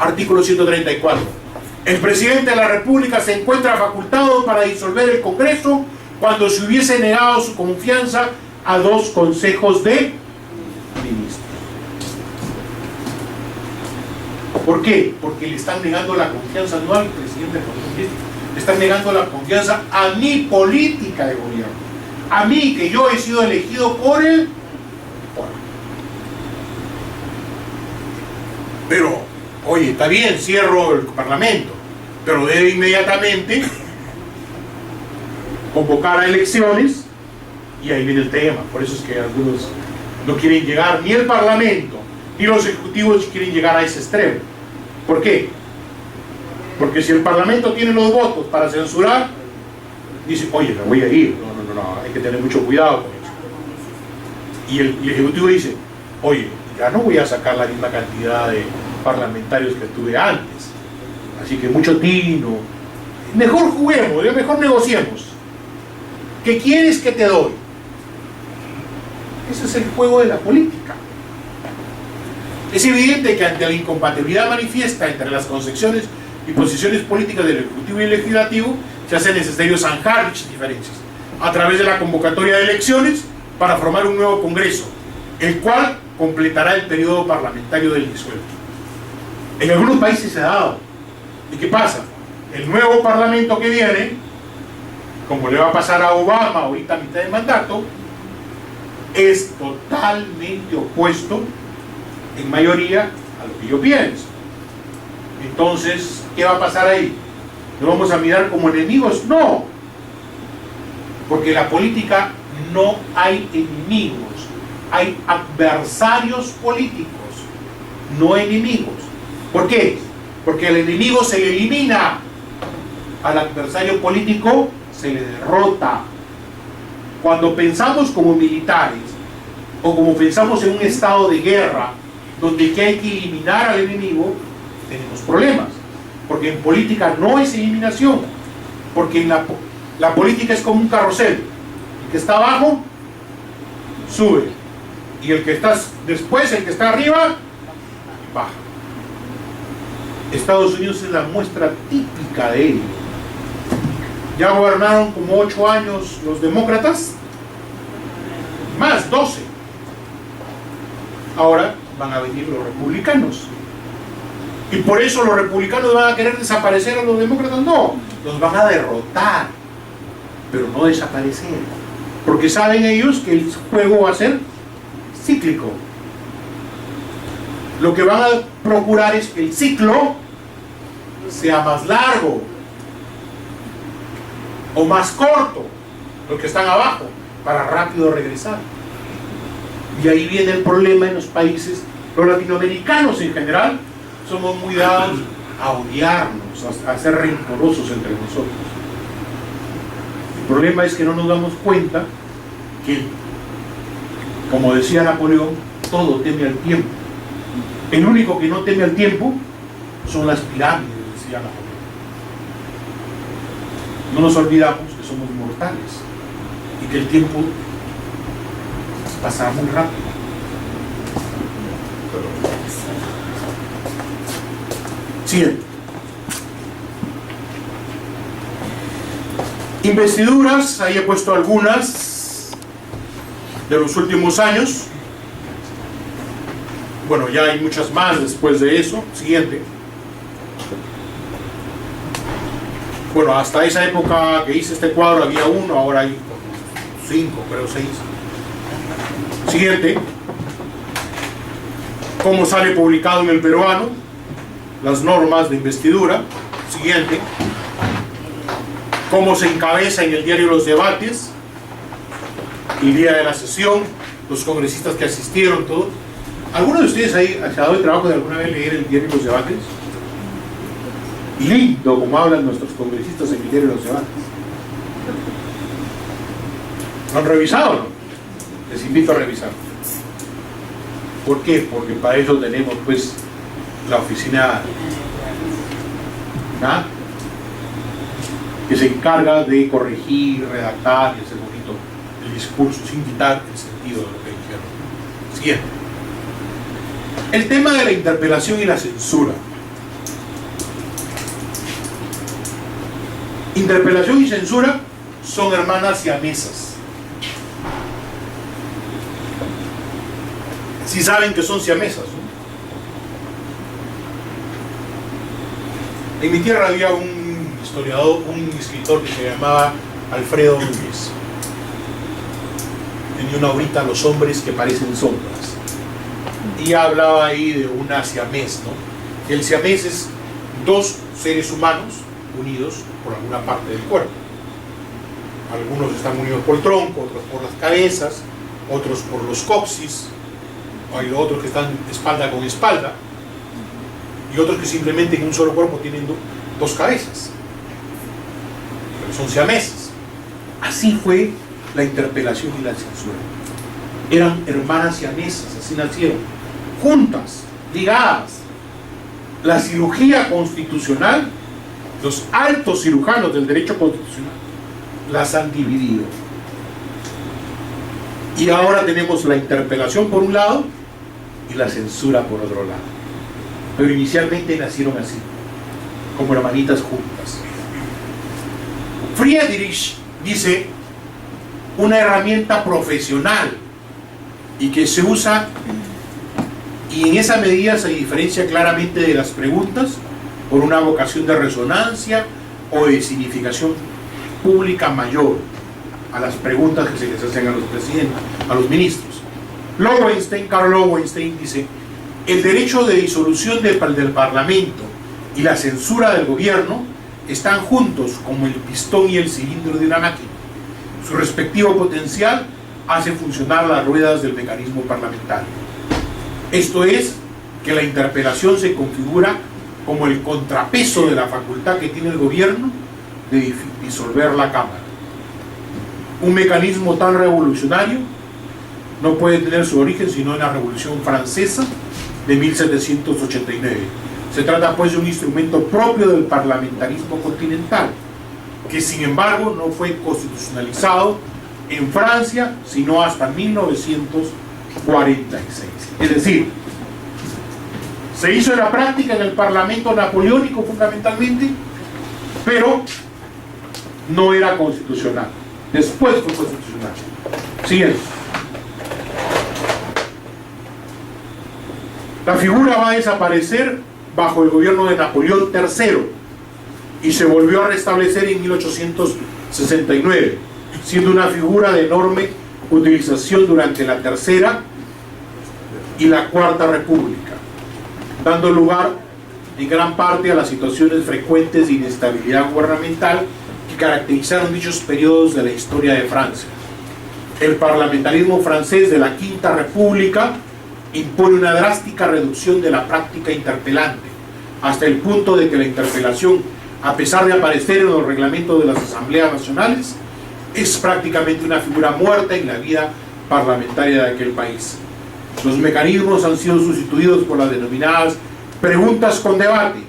Artículo 134. El presidente de la República se encuentra facultado para disolver el Congreso cuando se hubiese negado su confianza a 2 consejos de ministros. ¿Por qué? Porque le están negando la confianza no al presidente del Consejo de Ministros, le están negando la confianza a mi política de gobierno, a mí, que yo he sido elegido por el pueblo. Pero, oye, está bien, cierro el Parlamento, pero debe inmediatamente convocar a elecciones, y ahí viene el tema. Por eso es que algunos no quieren llegar, ni el Parlamento ni los ejecutivos quieren llegar a ese extremo. ¿Por qué? Porque si el Parlamento tiene los votos para censurar, dice, oye, me voy a ir. No, hay que tener mucho cuidado con eso. Y el Ejecutivo dice, oye, ya no voy a sacar la misma cantidad de parlamentarios que tuve antes, así que mucho tino, mejor juguemos, mejor negociemos. ¿Qué quieres que te doy? Ese es el juego de la política. Es evidente que ante la incompatibilidad manifiesta entre las concepciones y posiciones políticas del Ejecutivo y el Legislativo, se hace necesario zanjar dichas diferencias a través de la convocatoria de elecciones para formar un nuevo Congreso, el cual completará el periodo parlamentario del disuelto. En algunos países se ha dado. ¿Y qué pasa? El nuevo parlamento que viene, como le va a pasar a Obama ahorita a mitad de mandato, es totalmente opuesto en mayoría a lo que yo pienso. Entonces, ¿qué va a pasar ahí? ¿Nos vamos a mirar como enemigos? No, porque en la política no hay enemigos, hay adversarios políticos, no enemigos. ¿Por qué? Porque al enemigo se le elimina, al adversario político se le derrota. Cuando pensamos como militares o como pensamos en un estado de guerra donde que hay que eliminar al enemigo, tenemos problemas, porque en política no es eliminación, porque en la política es como un carrusel. El que está abajo sube y el que está después, el que está arriba, baja. Estados Unidos es la muestra típica de ello. Ya gobernaron como 8 años los demócratas, más 12. Ahora van a venir los republicanos. Y por eso los republicanos van a querer desaparecer a los demócratas. No, los van a derrotar, pero no desaparecer. Porque saben ellos que el juego va a ser cíclico. Lo que van a procurar es que el ciclo sea más largo o más corto, los que están abajo, para rápido regresar. Y ahí viene el problema en los países, los latinoamericanos en general, somos muy dados a odiarnos, a ser rencorosos entre nosotros. El problema es que no nos damos cuenta que, como decía Napoleón, todo teme al tiempo. El único que no teme al tiempo son las pirámides, decía Napoleón. No nos olvidamos que somos mortales y que el tiempo pasa muy rápido. Siguiente. Investiduras, ahí he puesto algunas de los últimos años. Bueno, ya hay muchas más después de eso. Siguiente. Bueno, hasta esa época que hice este cuadro había uno, ahora hay 5, creo 6. Siguiente. ¿Cómo sale publicado en el peruano? Las normas de investidura. Siguiente. ¿Cómo se encabeza en el diario Los Debates? El día de la sesión, los congresistas que asistieron, todo. ¿Alguno de ustedes ahí se ha dado el trabajo de alguna vez leer el diario Los Debates? Lindo como hablan nuestros congresistas en el diario Los Debates. ¿Lo han revisado o no? Les invito a revisar. ¿Por qué? Porque para eso tenemos pues la oficina que se encarga de corregir, redactar y hacer bonito el discurso sin quitar el sentido de lo que dijeron. Siguiente. El tema de la interpelación y la censura. Interpelación y censura son hermanas siamesas. Si saben que son siamesas, ¿no? En mi tierra había un historiador, un escritor que se llamaba Alfredo Núñez. Tenía una obrita, Los hombres que parecen sombras. Y hablaba ahí de una siamés, ¿no? El siamés es dos seres humanos unidos por alguna parte del cuerpo. Algunos están unidos por el tronco, otros por las cabezas, otros por los coxis, hay otros que están espalda con espalda, y otros que simplemente en un solo cuerpo tienen dos cabezas, pero son siameses. Así fue la interpelación y la censura. Eran hermanas siamesas, así nacieron, juntas, ligadas. La cirugía constitucional, los altos cirujanos del derecho constitucional las han dividido. Y ahora tenemos la interpelación por un lado y la censura por otro lado. Pero inicialmente nacieron así, como hermanitas juntas. Friedrich dice una herramienta profesional y que se usa, y en esa medida se diferencia claramente de las preguntas por una vocación de resonancia o de significación pública mayor a las preguntas que se les hacen a los presidentes, a los ministros. Karl Lowenstein dice: el derecho de disolución del Parlamento y la censura del gobierno están juntos como el pistón y el cilindro de una máquina. Su respectivo potencial hace funcionar las ruedas del mecanismo parlamentario. Esto es, que la interpelación se configura como el contrapeso de la facultad que tiene el gobierno de disolver la Cámara. Un mecanismo tan revolucionario no puede tener su origen sino en la Revolución Francesa de 1789. Se trata pues de un instrumento propio del parlamentarismo continental, que sin embargo no fue constitucionalizado en Francia sino hasta 1946. Es decir, se hizo en la práctica en el Parlamento napoleónico fundamentalmente, pero no era constitucional. Después fue constitucional. Siguiente. La figura va a desaparecer bajo el gobierno de Napoleón III y se volvió a restablecer en 1869, siendo una figura de enorme utilización durante la Tercera y la Cuarta República, dando lugar en gran parte a las situaciones frecuentes de inestabilidad gubernamental que caracterizaron dichos periodos de la historia de Francia. El parlamentarismo francés de la Quinta República impone una drástica reducción de la práctica interpelante, hasta el punto de que la interpelación, a pesar de aparecer en los reglamentos de las asambleas nacionales, es prácticamente una figura muerta en la vida parlamentaria de aquel país. Los mecanismos han sido sustituidos por las denominadas preguntas con debate,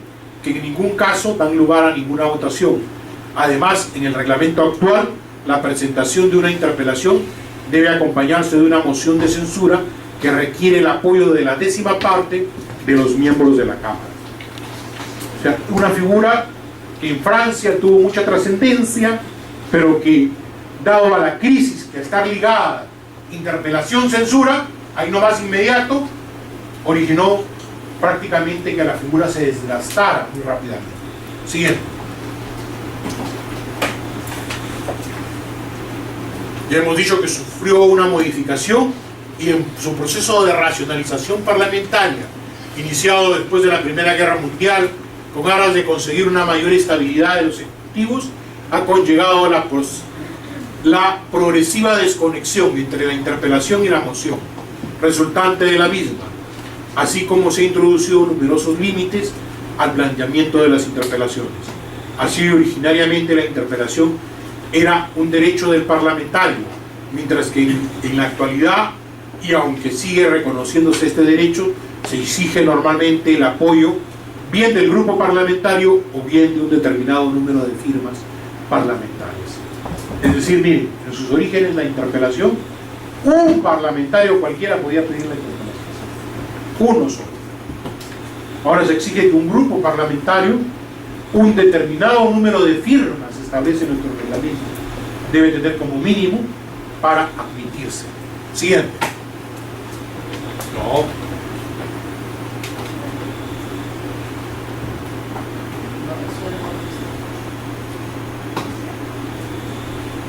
que en ningún caso dan lugar a ninguna votación. Además, en el reglamento actual, la presentación de una interpelación debe acompañarse de una moción de censura que requiere el apoyo de la 10ª parte de los miembros de la Cámara. O sea, una figura que en Francia tuvo mucha trascendencia, pero que, dado a la crisis que está ligada interpelación-censura, ahí nomás inmediato, originó prácticamente que la figura se desgastara muy rápidamente. Siguiente. Ya hemos dicho que sufrió una modificación y en su proceso de racionalización parlamentaria, iniciado después de la Primera Guerra Mundial, con aras de conseguir una mayor estabilidad de los ejecutivos, ha conllevado la progresiva desconexión entre la interpelación y la moción, resultante de la misma, así como se han introducido numerosos límites al planteamiento de las interpelaciones. Así, originariamente la interpelación era un derecho del parlamentario, mientras que en la actualidad, y aunque sigue reconociéndose este derecho, se exige normalmente el apoyo bien del grupo parlamentario o bien de un determinado número de firmas parlamentarias. Es decir, miren, en sus orígenes la interpelación, un parlamentario cualquiera podía pedir la interpelación, uno solo. Ahora se exige que un grupo parlamentario, un determinado número de firmas, establece nuestro reglamento, debe tener como mínimo para admitirse. Siguiente. No.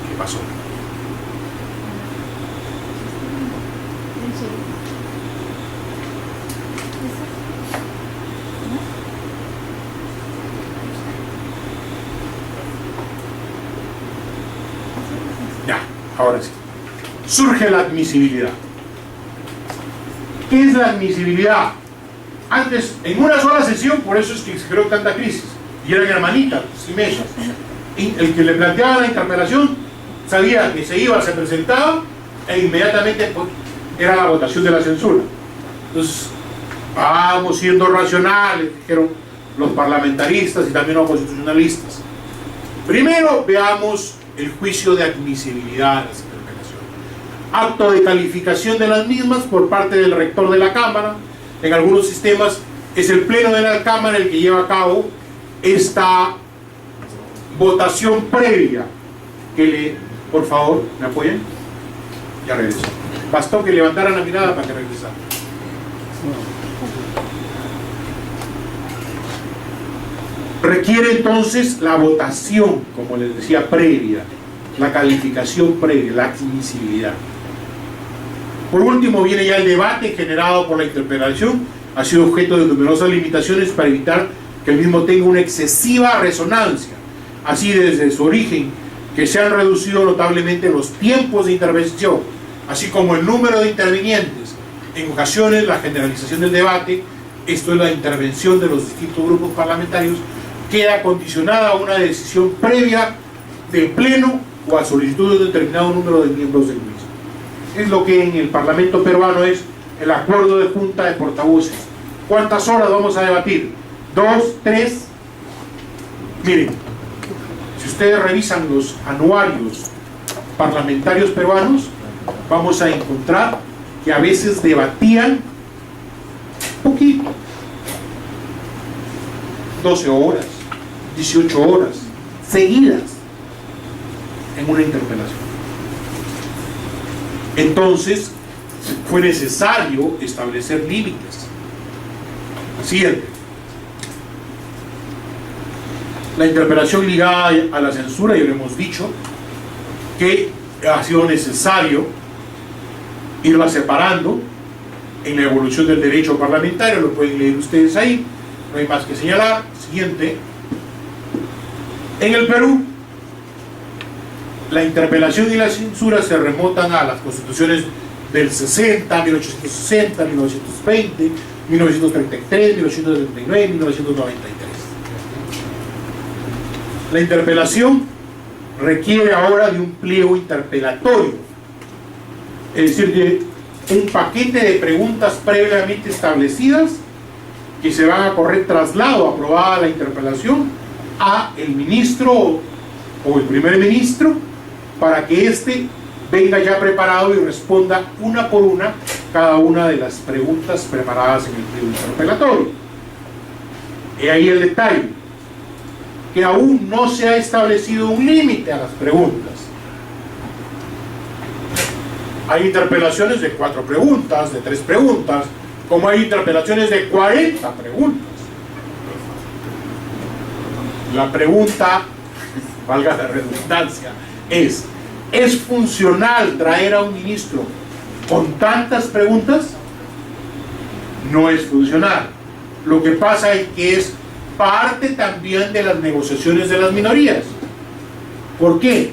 ¿Qué pasó? Ya, ahora sí. Surge la admisibilidad. ¿Qué es la admisibilidad? Antes, en una sola sesión, por eso es que se creó tanta crisis, y eran hermanitas, simesas. El que le planteaba la interpelación sabía que se iba, se presentaba, e inmediatamente pues, era la votación de la censura. Entonces, vamos siendo racionales, dijeron los parlamentaristas y también los constitucionalistas. Primero veamos el juicio de admisibilidad de las interpelaciones. Acto de calificación de las mismas por parte del rector de la Cámara. En algunos sistemas es el pleno de la Cámara el que lleva a cabo esta votación previa que le... Por favor, ¿me apoyan? Ya regreso. Bastó que levantaran la mirada para que regresara. Requiere entonces la votación, como les decía, previa, la calificación previa, la admisibilidad. Por último viene ya el debate generado por la interpelación. Ha sido objeto de numerosas limitaciones para evitar que el mismo tenga una excesiva resonancia. Así, desde su origen, que se han reducido notablemente los tiempos de intervención, así como el número de intervinientes. En ocasiones, la generalización del debate, esto es la intervención de los distintos grupos parlamentarios, queda condicionada a una decisión previa del Pleno o a solicitud de un determinado número de miembros del mismo. Es lo que en el Parlamento peruano es el acuerdo de junta de portavoces. ¿Cuántas horas vamos a debatir? ¿2? ¿3? Miren, si ustedes revisan los anuarios parlamentarios peruanos, vamos a encontrar que a veces debatían poquito, 12 horas, 18 horas seguidas en una interpelación. Entonces fue necesario establecer límites. Siguiente. La interpelación ligada a la censura, ya lo hemos dicho, que ha sido necesario irla separando en la evolución del derecho parlamentario, lo pueden leer ustedes ahí, no hay más que señalar. Siguiente. En el Perú, la interpelación y la censura se remontan a las constituciones del 60, 1860, 1920, 1933, 1939, 1993. La interpelación requiere ahora de un pliego interpelatorio, es decir, de un paquete de preguntas previamente establecidas que se van a correr traslado, aprobada la interpelación, a el ministro o el primer ministro, para que éste venga ya preparado y responda una por una cada una de las preguntas preparadas en el pliego interpelatorio. He ahí el detalle, que aún no se ha establecido un límite a las preguntas. Hay interpelaciones de 4 preguntas, de 3 preguntas, como hay interpelaciones de 40 preguntas. La pregunta, valga la redundancia, ¿es funcional traer a un ministro con tantas preguntas? No es funcional. Lo que pasa es que es parte también de las negociaciones de las minorías. ¿Por qué?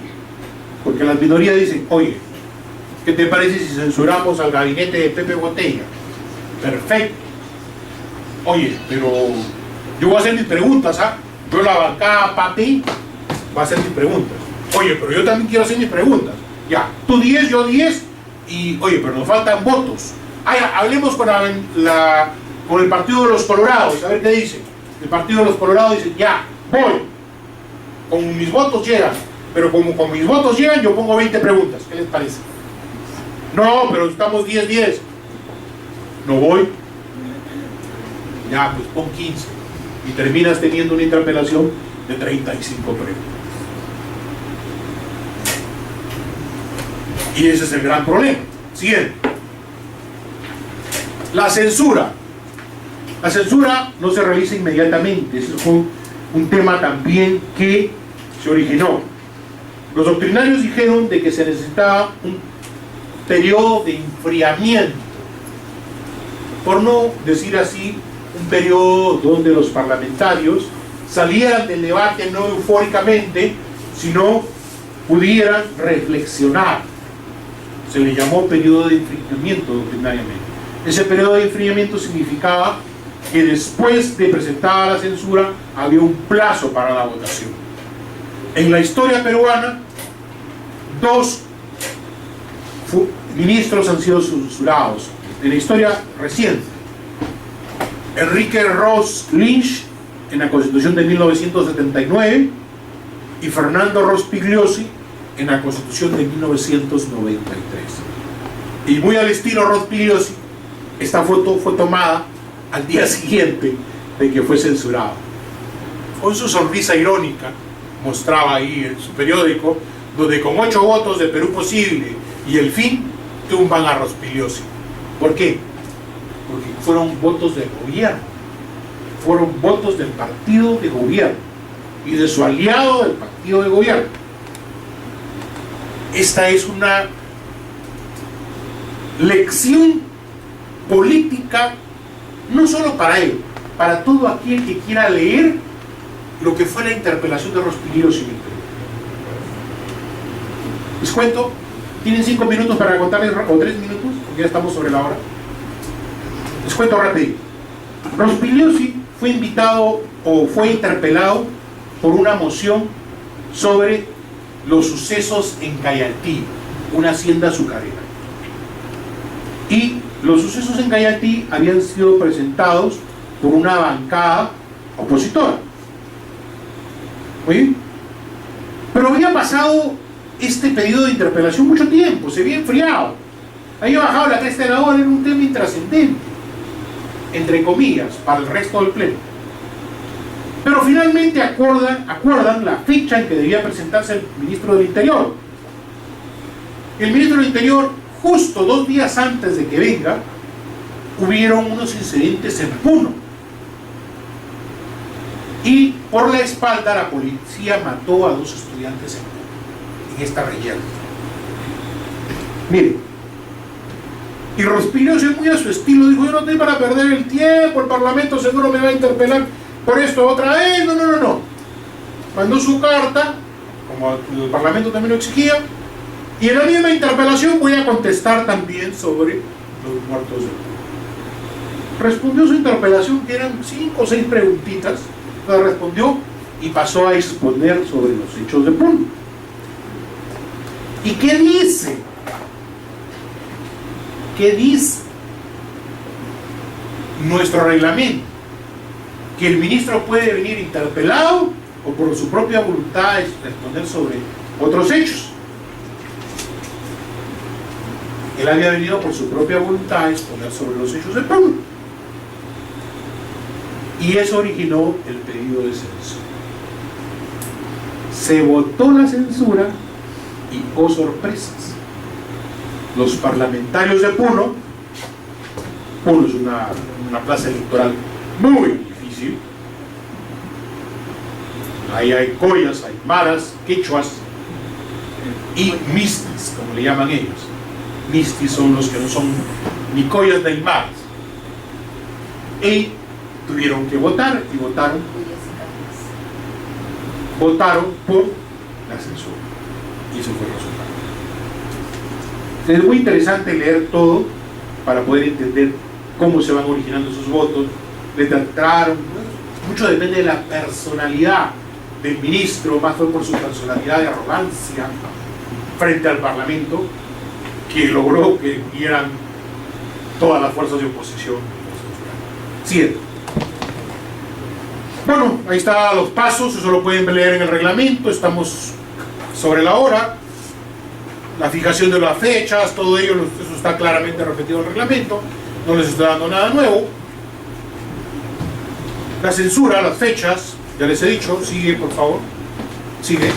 Porque las minorías dicen, oye, ¿qué te parece si censuramos al gabinete de Pepe Botella? Perfecto. Oye, pero yo voy a hacer mis preguntas, ¿ah? Yo la bancada papi va a hacer mis preguntas. Oye, pero yo también quiero hacer mis preguntas. Ya, tú 10, yo 10, y oye, pero nos faltan votos. Ah, ya, hablemos con el Partido de los Colorados, a ver qué dice. El Partido de los Colorados dice, ya, voy. Con mis votos llegan. Pero como con mis votos llegan, yo pongo 20 preguntas. ¿Qué les parece? No, pero estamos 10-10. No voy. Ya, pues pon 15. Y terminas teniendo una interpelación de 35 preguntas. Y ese es el gran problema. Siguiente. La censura. La censura no se realiza inmediatamente. Ese fue un tema también que se originó. Los doctrinarios dijeron de que se necesitaba un periodo de enfriamiento, por no decir así, un periodo donde los parlamentarios salieran del debate no eufóricamente, sino pudieran reflexionar. Se le llamó periodo de enfriamiento doctrinariamente. Ese periodo de enfriamiento significaba que después de presentada la censura había un plazo para la votación. En la historia peruana, 2 ministros han sido censurados. En la historia reciente, Enrique Ross Lynch en la Constitución de 1979 y Fernando Rospigliosi en la Constitución de 1993. Y muy al estilo Rospigliosi, esta foto fue tomada al día siguiente de que fue censurado. Con su sonrisa irónica, mostraba ahí en su periódico, donde con 8 votos de Perú Posible y El Fin tumban a Rospigliosi. ¿Por qué? Porque fueron votos del gobierno, fueron votos del partido de gobierno y de su aliado del partido de gobierno. Esta es una lección política, no solo para él, para todo aquel que quiera leer lo que fue la interpelación de Rospigliosi en el Perú. Les cuento, tienen 5 minutos para contarles, o 3 minutos, porque ya estamos sobre la hora. Les cuento rápido. Rospigliosi fue invitado o fue interpelado por una moción sobre los sucesos en Cayaltí, una hacienda azucarera. Y los sucesos en Cayaltí habían sido presentados por una bancada opositora. Muy bien. Pero había pasado este periodo de interpelación mucho tiempo, se había enfriado. Había bajado la cresta de la ola, era un tema intrascendente, entre comillas, para el resto del pleno. Pero finalmente acuerdan la fecha en que debía presentarse el ministro del Interior. El ministro del Interior, justo 2 días antes de que venga, hubieron unos incidentes en Puno. Y por la espalda la policía mató a 2 estudiantes en esta región. Miren, y Rospigliosi, muy a su estilo, dijo: yo no estoy para perder el tiempo, el Parlamento seguro me va a interpelar por esto otra vez. No. Mandó su carta, como el Parlamento también lo exigía, y en la misma interpelación voy a contestar también sobre los muertos de Puno. Respondió su interpelación, que eran 5 o 6 preguntitas, la respondió y pasó a exponer sobre los hechos de Puno. ¿Y qué dice? ¿Qué dice nuestro reglamento? Que el ministro puede venir interpelado o por su propia voluntad responder sobre otros hechos. Él había venido por su propia voluntad a exponer sobre los hechos de Puno. Y eso originó el pedido de censura. Se votó la censura y, oh sorpresas, los parlamentarios de Puno es una plaza electoral muy difícil. Ahí hay coyas, hay maras, quechuas y mistis, como le llaman ellos. Mistis son los que no son ni coyas ni maras. Y tuvieron que votar y votaron por la censura. Y eso fue el resultado. Es muy interesante leer todo para poder entender cómo se van originando esos votos. Le trataron, mucho depende de la personalidad del ministro, más fue por su personalidad de arrogancia frente al Parlamento, que logró que vinieran todas las fuerzas de oposición. Cierto. Bueno, ahí están los pasos, eso lo pueden leer en el reglamento, estamos sobre la hora, la fijación de las fechas, todo ello, eso está claramente repetido en el reglamento, no les estoy dando nada nuevo. La censura, las fechas, ya les he dicho, sigue por favor, sigue.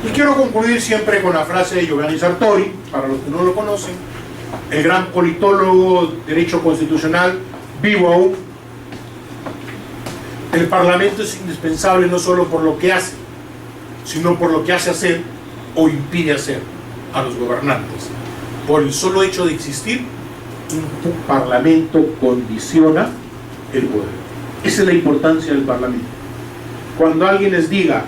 Y quiero concluir siempre con la frase de Giovanni Sartori, para los que no lo conocen, el gran politólogo, derecho constitucional, vivo aún. El Parlamento es indispensable no solo por lo que hace, sino por lo que hace hacer o impide hacer a los gobernantes. Por el solo hecho de existir, un Parlamento condiciona el poder. Esa es la importancia del Parlamento. Cuando alguien les diga